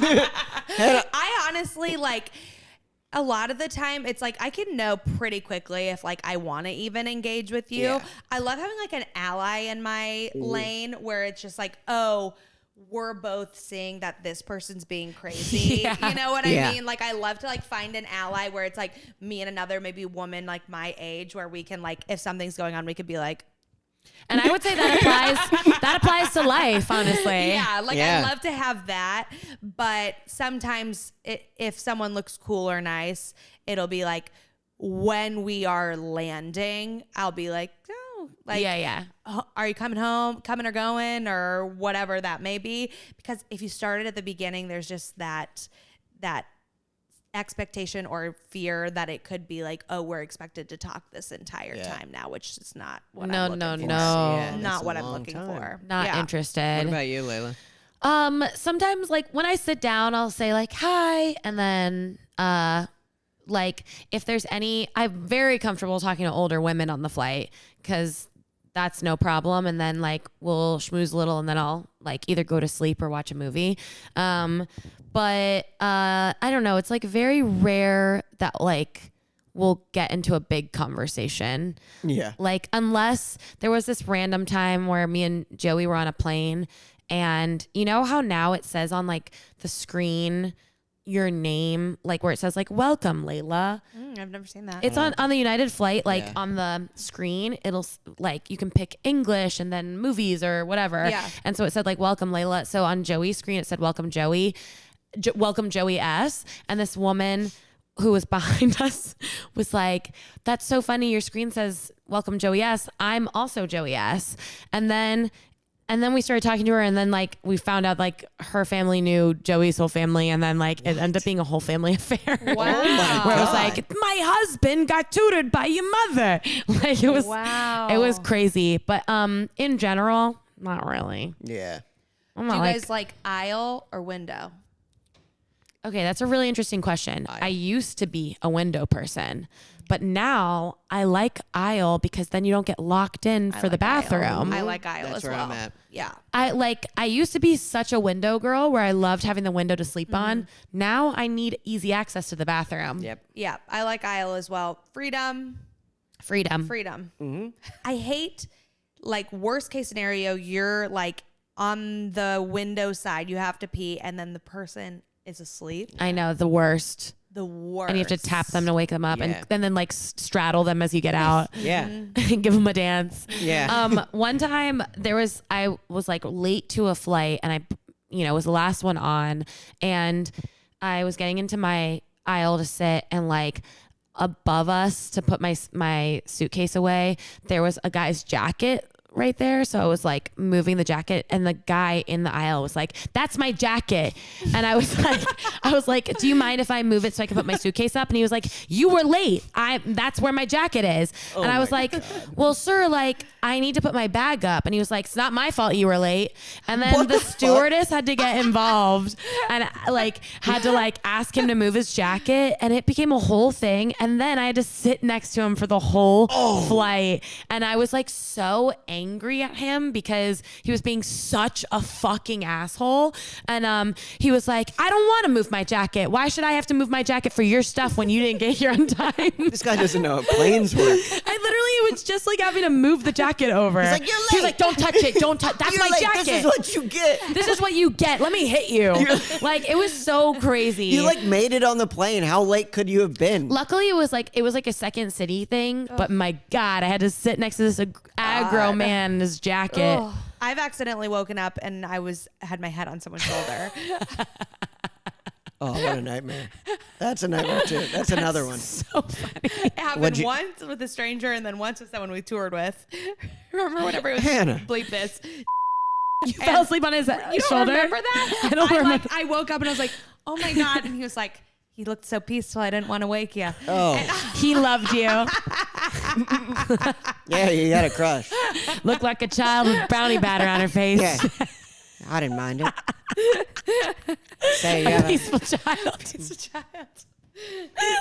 I honestly like a lot of the time it's like I can know pretty quickly if like I want to even engage with you. Yeah. I love having like an ally in my lane where it's just like, oh, we're both seeing that this person's being crazy. Yeah. You know what Yeah. I mean? Like I love to like find an ally where it's like me and another maybe woman like my age where we can like, if something's going on, we could be like, And I would say that applies to life, honestly. yeah, like Yeah. I love to have that, but sometimes if someone looks cool or nice, it'll be like when we are landing, I'll be like, oh, like, Yeah. are you coming home, coming or going, or whatever that may be? Because if you started at the beginning, there's just that expectation or fear that it could be like, oh, we're expected to talk this entire Yeah. time now, which is not what No, I'm looking no, for. no. Yeah, that's Not a what I'm long looking time. for. Not Yeah. interested. What about you, Layla? Sometimes like when I sit down, I'll say like hi, and then like if there's any, I'm very comfortable talking to older women on the flight because that's no problem. And then like we'll schmooze a little and then I'll like either go to sleep or watch a movie. But I don't know. It's like very rare that like we'll get into a big conversation. Yeah. Like unless there was this random time where me and Joey were on a plane and you know how now it says on like the screen your name, like where it says like welcome Layla. I've never seen that. It's on the United flight, like on the screen, it'll like you can pick English and then movies or whatever. Yeah. And so it said like welcome Layla. So on Joey's screen it said welcome Joey, welcome Joey S. And this woman who was behind us was like, that's so funny. Your screen says welcome Joey S. I'm also Joey S. And then we started talking to her and then like we found out like her family knew Joey's whole family and then like it ended up being a whole family affair. Wow. Where it was like, my husband got tutored by your mother. Like it was, wow. It was crazy. But in general, not really. Yeah. I'm Do not you like, guys like aisle or window? okay, that's a really interesting question. I used to be a window person, but now I like aisle because then you don't get locked in for the bathroom. I like aisle That's as where well. I'm at. Yeah. I used to be such a window girl where I loved having the window to sleep on. Now I need easy access to the bathroom. Yep. Yeah. I like aisle as well. Freedom. I hate like worst case scenario. You're like on the window side. You have to pee and then the person is asleep. I know, the worst. The worst. And you have to tap them to wake them up Yeah. and then like straddle them as you get out. Yeah. And give them a dance. Yeah. One time I was like late to a flight and I was the last one on and I was getting into my aisle to sit and like above us to put my suitcase away, there was a guy's jacket right there. So I was like moving the jacket and the guy in the aisle was like, that's my jacket. And I was like, do you mind if I move it so I can put my suitcase up? And he was like, you were late. That's where my jacket is. And I was like, well, sir, like I need to put my bag up. And he was like, it's not my fault you were late. And then the stewardess had to get involved and like had to like ask him to move his jacket and it became a whole thing. And then I had to sit next to him for the whole flight. And I was like so angry at him because he was being such a fucking asshole. And he was like, I don't want to move my jacket. Why should I have to move my jacket for your stuff when you didn't get here on time? This guy doesn't know how planes work. It was just like having to move the jacket over. He's like, you're late. He was like, don't touch it. Don't touch. That's You're my late. jacket. This is what you get. This is what you get. Let me hit you. Like, it was so crazy. You like made it on the plane. How late could you have been? Luckily, it was like a second city thing. But my God, I had to sit next to this aggro man in his jacket. Ugh. I've accidentally woken up and had my head on someone's shoulder. Oh, what a nightmare. That's a nightmare too. That's another one. So funny. It happened once with a stranger and then once with someone we toured with. Remember whenever it was Hannah. bleep this. You fell asleep on his You don't shoulder? remember that? I don't remember. I woke up and I was like, oh my God. And he was like, he looked so peaceful. I didn't want to wake you. Oh. He loved you. Yeah, you got a crush. Looked like a child with brownie batter on her face. Yeah. I didn't mind it. Say you got a Peaceful child. It's a child.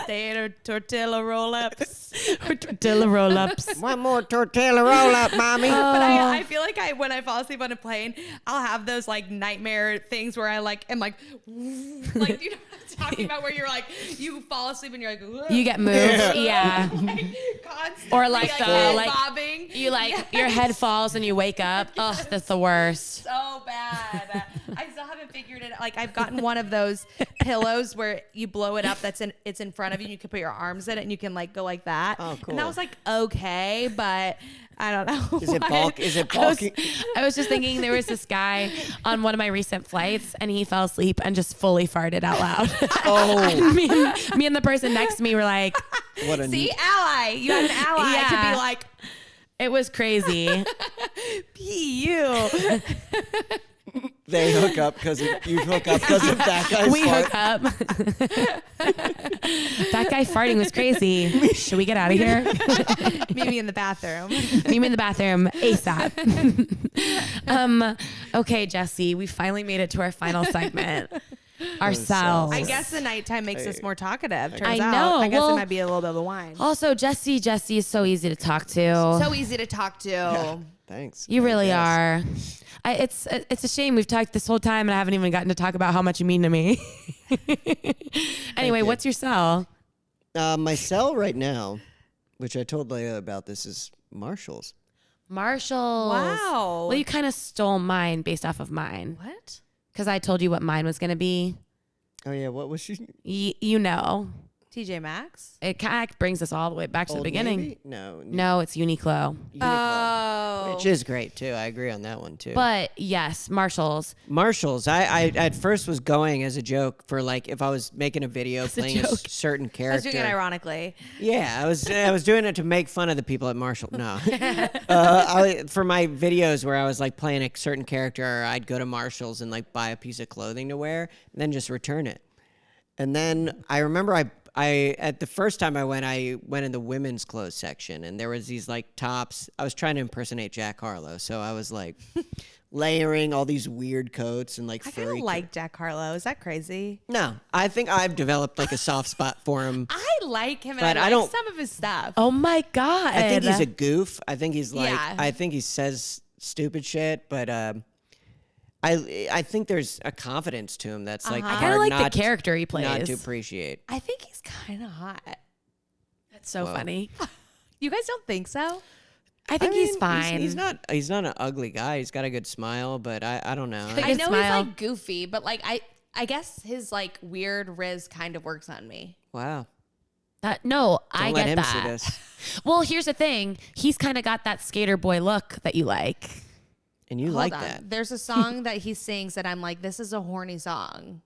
Tater tortilla roll-ups. Tortilla roll-ups. one more tortilla roll up, mommy. But I feel like when I fall asleep on a plane, I'll have those like nightmare things where I like am like you know what I'm talking about, where you're like you fall asleep and you're like ugh. You get moved. Yeah. Like, constantly, Or like head bobbing. you like your head falls and you wake up. Oh, that's the worst. So bad. I still haven't figured it. Like I've gotten one of those pillows where you blow it up. It's in front of you. And you can put your arms in it and you can like go like that. Oh, cool. And I was like, okay, but I don't know. Is it bulk? Is it bulky? I was just thinking there was this guy on one of my recent flights and he fell asleep and just fully farted out loud. Oh. me and the person next to me were like, What a See, ally. You had an ally to Yeah. be like, it was crazy. you. They hook up because you hook up because of that guy's We fart. hook up. That guy farting was crazy. Should we get out of here? Maybe in the bathroom. Meet me in the bathroom ASAP. Okay, Jesse, we finally made it to our final segment. ourselves. I guess the nighttime makes us more talkative. Turns I out. know. I guess Well, it might be a little bit of the wine. Also, Jesse is so easy to talk to. So easy to talk to. Thanks. You I really guess. are. It's a shame we've talked this whole time and I haven't even gotten to talk about how much you mean to me. Anyway, you. what's your cell? My cell right now, which I told Leia about this, is Marshall's. Marshalls. Wow. Well, you kind of stole mine based off of mine. What? Because I told you what mine was going to be. Oh yeah, what was she? You know. TJ Maxx? It kind of brings us all the way back to the Old beginning. Navy? No. No, it's Uniqlo. Uniqlo. Oh. Which is great too. I agree on that one too. But yes, Marshalls. Marshalls, I at first was going as a joke for like if I was making a video playing a certain I was character. doing it ironically. Yeah, I was doing it to make fun of the people at Marshall. No, for my videos where I was like playing a certain character, I'd go to Marshalls and like buy a piece of clothing to wear and then just return it. And then I remember I at the first time I went in the women's clothes section and there was these like tops. I was trying to impersonate Jack Harlow, so I was like layering all these weird coats and like I furry. kind of like Jack Harlow. Is that crazy? No, I think I've developed like a soft spot for him. I like him, and But I I like don't- some of his stuff. Oh my God. I think he's a goof. I think he's like Yeah. I think he says stupid shit, but I think there's a confidence to him that's like I kind hard of like not the character he plays. not to appreciate. I think he's kind of hot. That's so Whoa. funny. You guys don't think so? I think I mean, he's fine. He's not an ugly guy. He's got a good smile, but I don't know. But I good know smile. he's like goofy, but like I guess his like weird riz kind of works on me. Wow. No, Don't I let get him that. see this. Well, here's the thing. He's kind of got that skater boy look that you like. And you Hold like on. that. There's a song that he sings that I'm like, this is a horny song.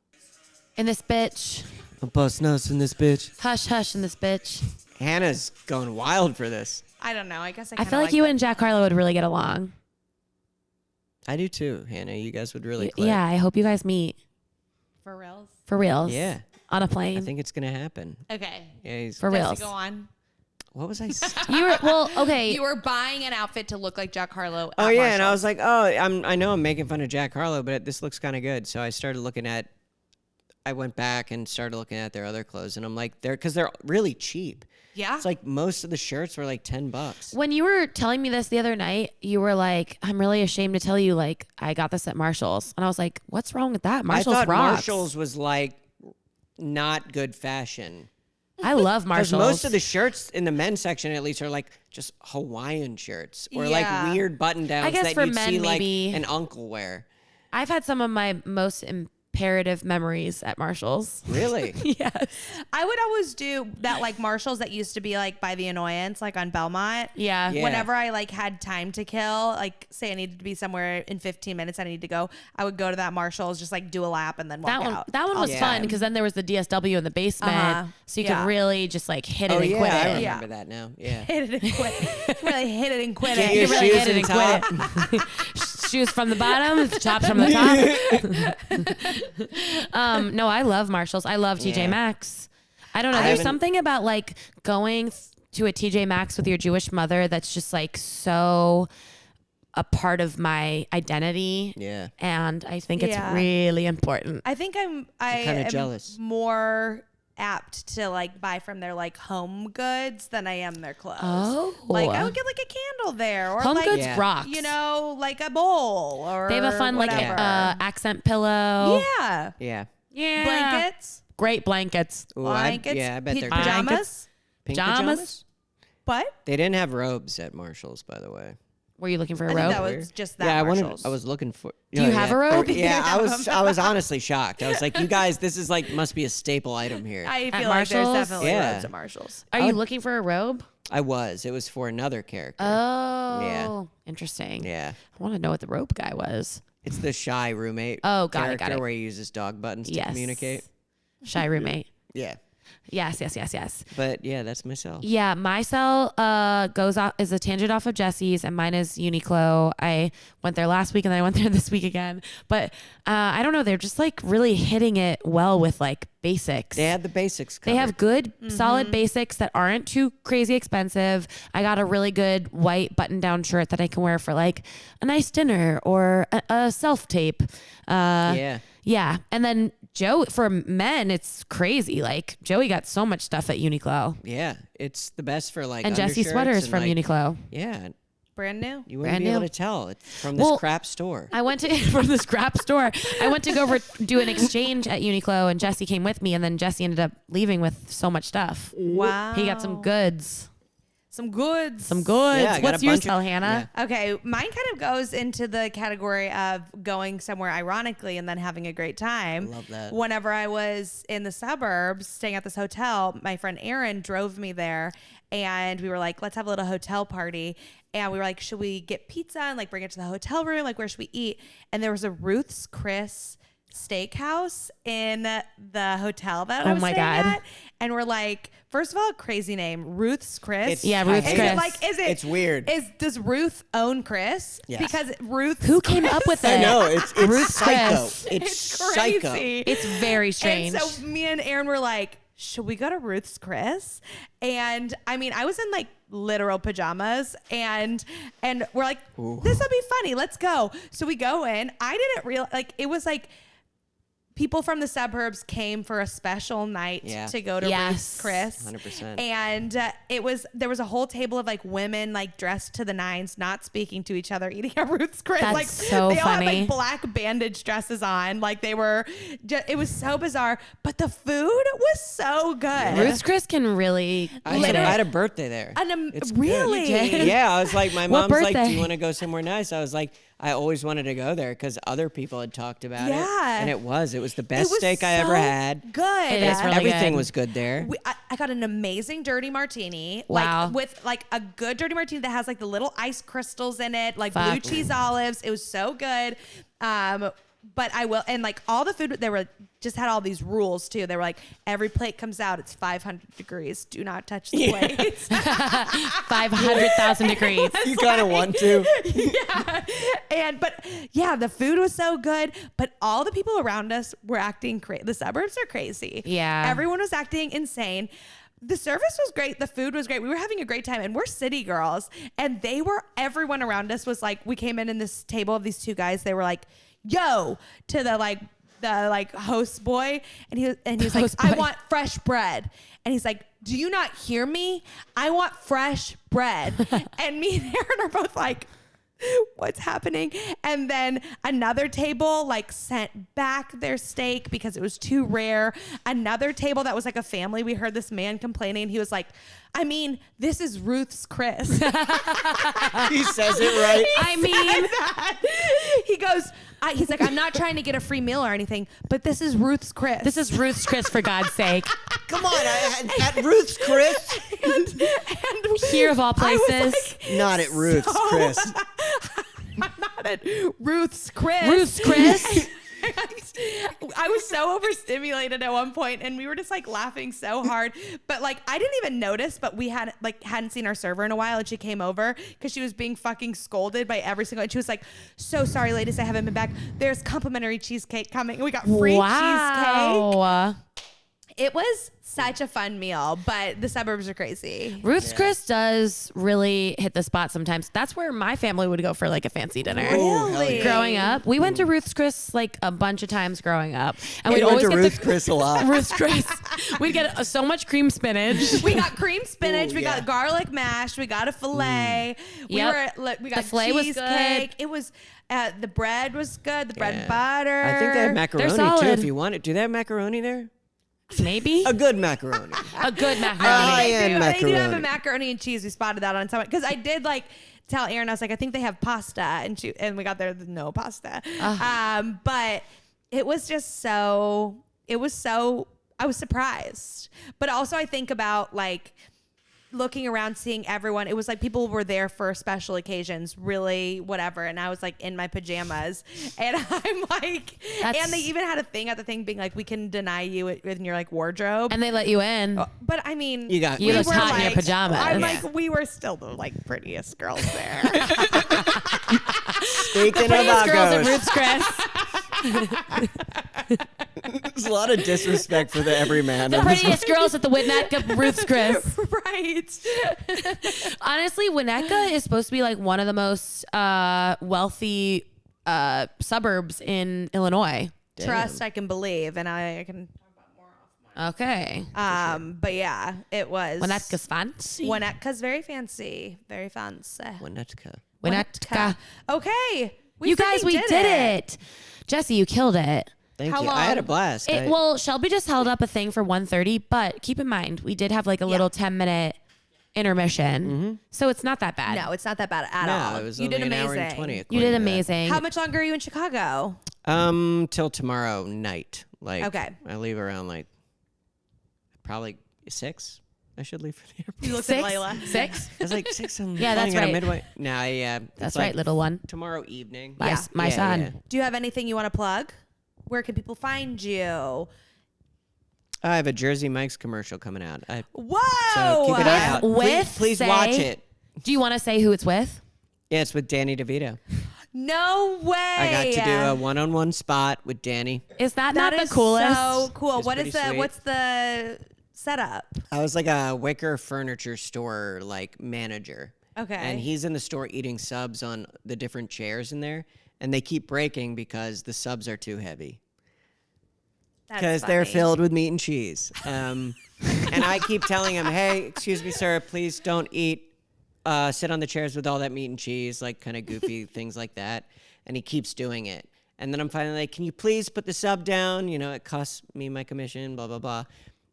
And this bitch. I'm busting us in this bitch. Hush, hush in this bitch. Hannah's going wild for this. I don't know. I guess I I kinda feel like you and Jack Harlow would really get along. I do too, Hannah. You guys would really click. Yeah, I hope you guys meet. for reals. For reals. Yeah. On a I plane. think it's gonna happen. Okay. Yeah, he's, For Jesse, reals. go on. what was I saying? You were, well, okay. You were buying an outfit to look like Jack Harlow. Oh at yeah, and I Marshall's. was like, oh, I know I'm making fun of Jack Harlow, but this looks kind of good. So I started looking at. I went back and started looking at their other clothes, and I'm like, because they're really cheap. yeah. It's like most of the shirts were like $10. When you were telling me this the other night, you were like, I'm really ashamed to tell you, like, I got this at Marshall's. And I was like, what's wrong with that? Marshall's I thought rocks. Marshalls was like not good fashion. I love Because Marshalls. most of the shirts in the men's section, at least, are like just Hawaiian shirts or Yeah. like weird button downs I guess that for you'd men, see like maybe- an uncle wear. I've had some of my most imperative memories at Marshall's. Really? Yes. I would always do that, like Marshalls that used to be like by the Annoyance, like on Belmont. Yeah. Yeah. Whenever I like had time to kill, like say I needed to be somewhere in 15 minutes, I need to go, I would go to that Marshalls, just like do a lap and then walk out. That one was Yeah. fun because then there was the DSW in the basement, Uh-huh. so you Yeah. could really just like hit it Oh and yeah, quit I it. remember that now. Yeah. Hit it and quit. Really hit it and quit Get it. your You really shoes hit it and and top. quit it. Shoes from the bottom, chops from the top. No, I love Marshalls. I love TJ Yeah. Maxx. I don't know. I There's haven't- something about like going to a TJ Maxx with your Jewish mother that's just like so a part of my identity. Yeah. And I think it's Yeah. really important. I think I kinda am jealous. more apt to like buy from their like home goods than I am their clothes. Oh. Like I would get like a candle there or Home like Goods Yeah. rocks. you know, like a bowl or They have a fun like whatever. accent pillow. yeah. Yeah. Yeah. Blankets. Great blankets. Ooh, Blankets. yeah, I bet they're pajamas. Blankets. pink pajamas. pajamas. What? They didn't have robes at Marshalls, by the way. Were you looking for I a think robe? that was just that. Yeah, Marshall's. I was looking for. Do you have a robe? Yeah, I Yeah. was honestly shocked. I was like, you guys, this is like must be a staple item here. I At feel like there's Marshall's? definitely Yeah. robes at Marshalls. Are you looking for a robe? I was. It was for another character. Oh, interesting. Yeah. I want to know what the rope guy was. It's the shy roommate. Oh, got it, character got it. where he uses dog buttons to Yes. communicate. Shy roommate. Yeah. Yes. But yeah, that's myself. Yeah, my cell goes off is a tangent off of Jesse's, and mine is Uniqlo. I went there last week, and then I went there this week again. But I don't know, they're just like really hitting it well with like basics. They had the basics covered. They have good, solid basics that aren't too crazy expensive. I got a really good white button-down shirt that I can wear for like a nice dinner or a self-tape. Yeah. Yeah. And then for men, it's crazy. Like Joey got so much stuff at Uniqlo. Yeah, it's the best for like And Jesse sweaters from Uniqlo. Yeah. Brand new. You wouldn't be able to tell. It's from this crap store. I went to from this crap store. I went to go do an exchange at Uniqlo, and Jesse came with me. And then Jesse ended up leaving with so much stuff. Wow. He got some goods. Some goods. Some goods. Yeah, What's yours, Hannah? Yeah. Okay, mine kind of goes into the category of going somewhere ironically and then having a great time. Love that. Whenever I was in the suburbs staying at this hotel, my friend Erin drove me there, and we were like, let's have a little hotel party. And we were like, should we get pizza and like bring it to the hotel room? Like, where should we eat? And there was a Ruth's Chris steakhouse in the hotel that I was staying at. And we're like, first of all, crazy name, Ruth's Chris. Ruth's Chris. It's weird. Does Ruth own Chris? Yes. Because Ruth. Who came up with it? I know. It's Ruth's psycho. Chris. It's crazy. psycho. It's very strange. And so me and Aaron were like, should we go to Ruth's Chris? And I mean, I was in like literal pajamas, and we're like, this will be funny. Let's go. So we go in. I didn't realize, like, it was like people from the suburbs came for a special night to go to Ruth's Chris. 100%. And there was a whole table of like women like dressed to the nines, not speaking to each other, eating at Ruth's Chris. That's like so they all funny. had like black bandage dresses on. Like they were it was so bizarre, but the food was so good. Ruth's Chris can really. I had a birthday there. It's really? good. Yeah, I was like, my What mom's like, birthday? do you want to go somewhere nice? I was like, I always wanted to go there because other people had talked about it. Yeah. And it was the best was steak I ever so had. Good. It is really Everything good. was good there. I got an amazing dirty martini. Wow. Like with like a good dirty martini that has like the little ice crystals in it, like blue Fuck. cheese olives. It was so good. But I will, and like all the food, they were just had all these rules too. They were like, every plate comes out, it's 500 degrees. Do not touch the plates. 500,000 degrees. You kind of want to. But the food was so good, but all the people around us were acting crazy. The suburbs are crazy. Yeah. Everyone was acting insane. The service was great. The food was great. We were having a great time, and we're city girls, and everyone around us was like, we came in this table of these two guys. They were like, yo, to the host boy. And he was like, I want fresh bread. And he's like, do you not hear me? I want fresh bread. And me and Aaron are both like, what's happening? And then another table like sent back their steak because it was too rare. Another table that was like a family, we heard this man complaining. He was like, I mean, this is Ruth's Chris. He says it right. He goes, he's like, I'm not trying to get a free meal or anything, but this is Ruth's Chris. This is Ruth's Chris, for God's sake. Come on, at Ruth's Chris. and Here of all I was places. like, Not at Ruth's Chris. I'm not at Ruth's Chris. Ruth's Chris. I was so overstimulated at one point, and we were just like laughing so hard. But like, I didn't even notice, but we hadn't seen our server in a while, and she came over because she was being fucking scolded by every single. And she was like, "So sorry, ladies, I haven't been back. There's complimentary cheesecake coming. And we got free cheesecake." It was such a fun meal, but the suburbs are crazy. Ruth's Chris does really hit the spot sometimes. That's where my family would go for like a fancy dinner. Really? Growing up, we went to Ruth's Chris like a bunch of times growing up, and We we'd went always to get Ruth's Chris a lot. Ruth's Chris. We'd get so much cream spinach. We got cream spinach. Ooh, we yeah. got garlic mash. We got a filet. We Yep. we got The filet was cheesecake. good. It was the bread was good. The bread and butter. I think they have macaroni too. solid. If you want it, do they have macaroni there? Maybe A good macaroni. a good macaroni. High-end They do have a macaroni. macaroni and cheese. We spotted that on someone because I did like tell Erin. I was like, I think they have pasta, and we got there with no pasta. But it was just so. It was so. I was surprised, but also I think about like looking around, seeing everyone. It was like people were there for special occasions, really, whatever. And I was like in my pajamas, and I'm like, and they even had a thing at the thing being like, we can deny you in your like wardrobe. And they let you in. But I mean, You got- You we looked were hot in your pajamas. I'm Yeah. like, we were still the like prettiest girls there. Speaking Prettiest girls at of Ruth's Chris. There's a lot of disrespect for the everyman. The prettiest girls at the Winnetka Ruth's Chris. Right. Honestly, Winnetka is supposed to be like one of the most wealthy suburbs in Illinois. trust, I can believe, and I can talk about more off Okay. But yeah, it was. Winetka's fancy. Winetka's very fancy. Very fancy. Winetka. Okay. You guys, we did it. Jesse, you killed it. Thank How you. I had a long? blast. Well, Shelby just held up a thing for 1:30, but keep in mind, we did have like a little 10-minute intermission. So it's not that bad. No, it's not that bad at no, all. it was You only did an amazing. hour and 20. You according did to that. amazing. How much longer are you in Chicago? Till tomorrow night. Like, Okay. I leave around like probably 6. I should leave for the airport. You looked Six? at Layla. 6? I was like 6. I'm Yeah, that's flying out of right. Midway. No, yeah. That's it's right, like little one. tomorrow evening. My son. Yeah. Do you have anything you want to plug? Where can people find you? I have a Jersey Mike's commercial coming out. Whoa! So keep an eye out. With, Please say- watch it. Do you want to say who it's with? Yeah, it's with Danny DeVito. No way! I got to do a one-on-one spot with Danny. Is that That not the is coolest? so cool. It's What is pretty the? sweet. What's the setup? I was like a wicker furniture store like manager. Okay. And he's in the store eating subs on the different chairs in there, and they keep breaking because the subs are too heavy. Because they're funny. filled with meat and cheese. And I keep telling him, hey, excuse me, sir, please don't sit on the chairs with all that meat and cheese, like kind of goofy things like that. And he keeps doing it. And then I'm finally like, can you please put the sub down? You know, it costs me my commission, blah, blah, blah.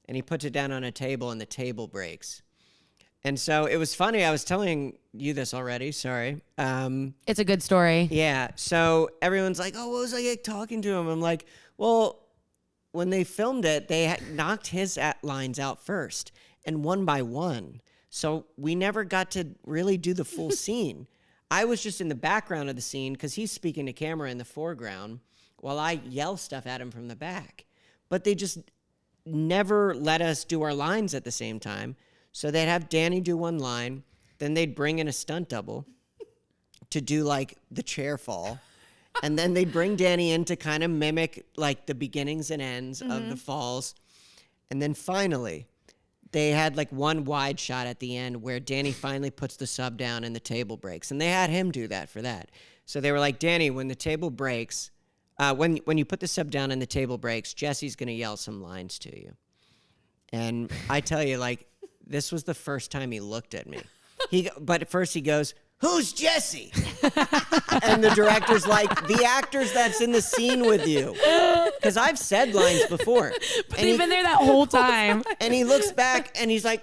And he puts it down on a table, and the table breaks. And so it was funny. I was telling you this already. Sorry. It's a good story. Yeah. So everyone's like, oh, what was I like, talking to him? I'm like, well, when they filmed it, they knocked his lines out first and one by one. So we never got to really do the full scene. I was just in the background of the scene because he's speaking to camera in the foreground while I yell stuff at him from the back. But they just never let us do our lines at the same time. So they'd have Danny do one line, then they'd bring in a stunt double to do like the chair fall. And then they'd bring Danny in to kind of mimic like the beginnings and ends of the falls. And then finally, they had like one wide shot at the end where Danny finally puts the sub down and the table breaks. And they had him do that for that. So they were like, Danny, when the table breaks, when you put the sub down and the table breaks, Jesse's going to yell some lines to you. And I tell you, like, this was the first time he looked at me. But at first he goes, who's Jesse? And the director's like, the actors that's in the scene with you. Because I've said lines before. But they've been there that whole time. And he looks back and he's like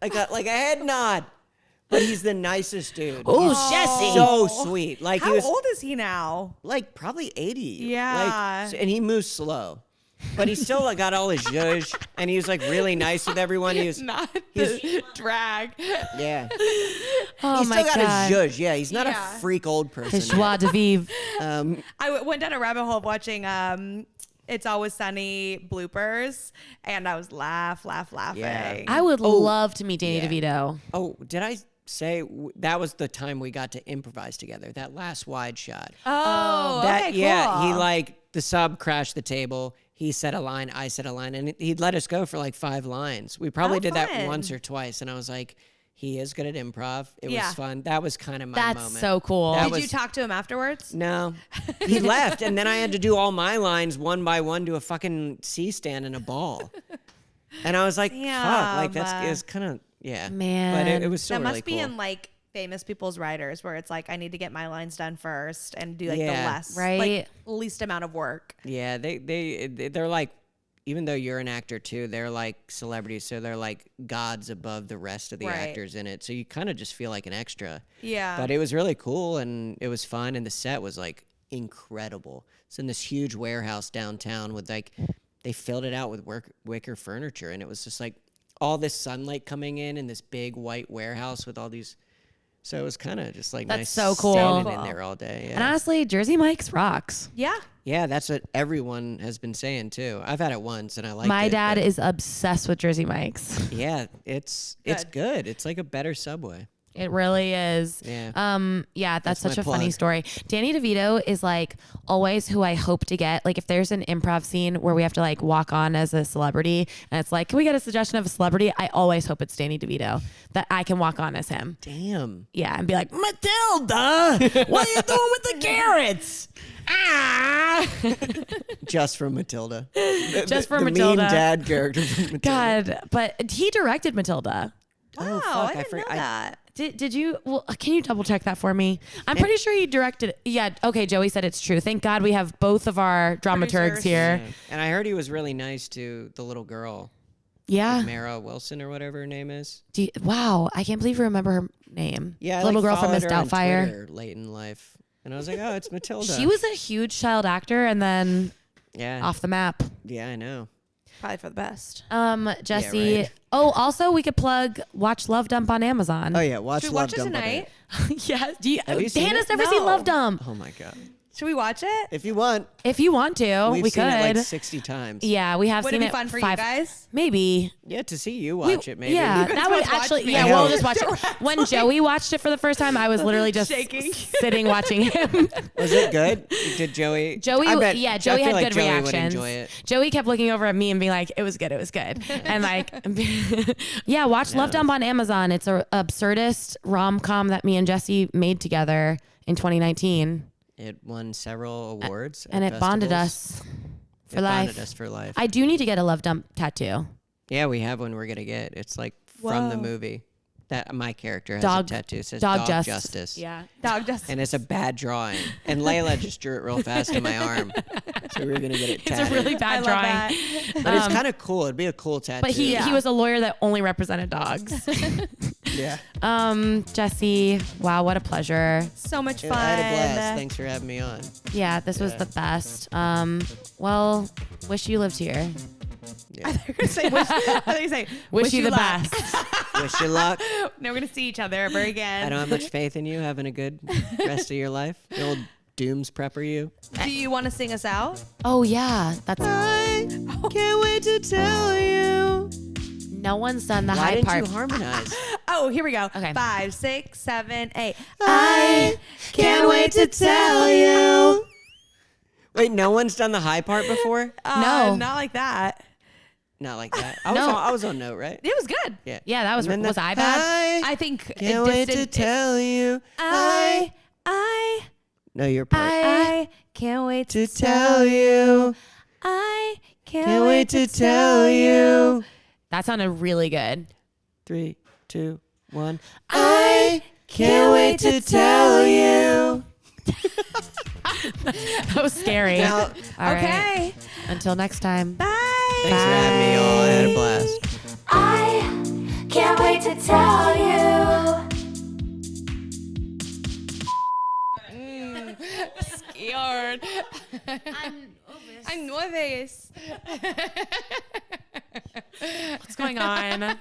a head nod. But he's the nicest dude. Oh, He's Jesse. so sweet. Like How he was old is he now? like probably 80. Yeah. Like, and he moves slow. But he still like, got all his zhuzh, and he was like really nice with everyone. He was Not the drag. yeah. Oh He's my still got God. his zhuzh. Yeah, he's not Yeah. a freak old person. His joie de vivre. I went down a rabbit hole watching It's Always Sunny bloopers, and I was laughing. Yeah. I would love to meet Danny yeah. DeVito. Oh, did I say that was the time we got to improvise together? That last wide shot. Oh, That okay, yeah, cool. he like the sub crashed the table. He said a line, I said a line, and he'd let us go for like 5 lines. We probably did that fun. once or twice, and I was like, he is good at improv. It Yeah. was fun. That was kind of my That's moment. so cool. That Did was- you talk to him afterwards? No, he left, and then I had to do all my lines one by one to a fucking C-stand and a ball. And I was like, fuck, like Damn. it's kind of yeah, Man. But it was still That really must be cool. in like famous people's writers where it's like I need to get my lines done first and do like Yeah. the less Right. like least amount of work. Yeah, they're like, even though you're an actor too, they're like celebrities, so they're like gods above the rest of the Right. actors in it. So you kind of just feel like an extra. Yeah. But it was really cool and it was fun, and the set was like incredible. It's in this huge warehouse downtown with like, they filled it out with wicker furniture, and it was just like all this sunlight coming in this big white warehouse with all these. So it was kind of just like That's nice so cool. standing in there all day. And Yeah. honestly, Jersey Mike's rocks. Yeah. Yeah, that's what everyone has been saying too. I've had it once and I liked it. My dad but- is obsessed with Jersey Mike's. Yeah, it's good. It's like a better Subway. It really is. Yeah. Yeah, that's That's such my a funny plug. story. Danny DeVito is like always who I hope to get. Like if there's an improv scene where we have to like walk on as a celebrity and it's like, can we get a suggestion of a celebrity? I always hope it's Danny DeVito that I can walk on as him. Damn. Yeah, and be like, Matilda, what are you doing with the carrots? Ah. Just for Matilda. Just for the Matilda. mean dad character from Matilda. God, but he directed Matilda. Wow, fuck, I didn't know that. Did you? Well, can you double check that for me? I'm pretty sure he directed. Yeah. Okay. Joey said it's true. Thank God we have both of our dramaturgs Producers. here. Yeah. And I heard he was really nice to the little girl, Yeah. Mara Wilson or whatever her name is. Wow. I can't believe you remember her name. Yeah, I Little girl from followed Miss her on Doubtfire. Twitter late in life, and I was like, oh, it's Matilda. She was a huge child actor and then yeah, off the map. Yeah, I know. Probably for the best. Jesse. Yeah, right. Oh, also we could plug Watch Love Dump on Amazon. Oh yeah, watch Should we Love watch it Dump on tonight? Yeah. Have you seen Hannah's it? never seen No. Love Dump. Oh my god. Should we watch it? If you want, If you want to, we've we seen could. it like 60 times. Yeah, we have Would seen it be fun for you guys? Maybe. Yeah, to see you watch it, maybe. Yeah, guys that would both watch actually. me. Yeah, I we'll know. just watch it. When Joey watched it for the first time, I was literally just Shaking. sitting watching him. Was it good? Did Joey? Joey, I bet, yeah, Joey I feel had like good Joey reactions. Would enjoy it. Joey kept looking over at me and being like, "It was good, it was good," and like, yeah, watch Love Dump on Amazon. It's a absurdist rom com that me and Jesse made together in 2019, It won several awards, and at it bonded festivals. us for It life. bonded us for life. I do need to get a Love Dump tattoo. Yeah, we have one we're gonna get. It's like from the Whoa. movie. That my character has Dog- a tattoo. It says dog Dog Justice. Justice. Yeah. Dog just. And it's a bad drawing. And Layla just drew it real fast on my arm. So we were gonna get it It's tatted. a really I bad love drawing. that. But it's kind of cool. It'd be a cool tattoo. But he was a lawyer that only represented dogs. yeah. Jesse, wow, what a pleasure. So much I fun. had a blast. Thanks for having me on. Yeah, this was Yeah. the best. Well, wish you lived here. Yeah. I thought you were gonna say, I thought you were gonna say, Wish you the luck. best. Wish you luck. No, we're gonna see each other ever again. I don't have much faith in you having a good rest of your life. The old dooms prepper you. Do you want to sing us out? Oh yeah, that's I can't wait to tell you. no one's done the Why high didn't part. you harmonize? Oh, here we go. Okay. 5, 6, 7, 8. I can't wait to tell you. Wait, no one's done the high part before? No. Not like that. Not like that. I No. was on note, right? It was good. Yeah. Yeah, that was And then was the I bad? I think can't wait to tell you. I No, your part. I can't wait to tell you. I Can't wait to tell you. That sounded really good. 3, 2, 1. I can't wait to tell you. That was scary. Now, All right. Okay. Until next time. Bye. thanks for having me, y'all. I had a blast. I can't wait to tell you. Scared. I'm nervous. What's going on?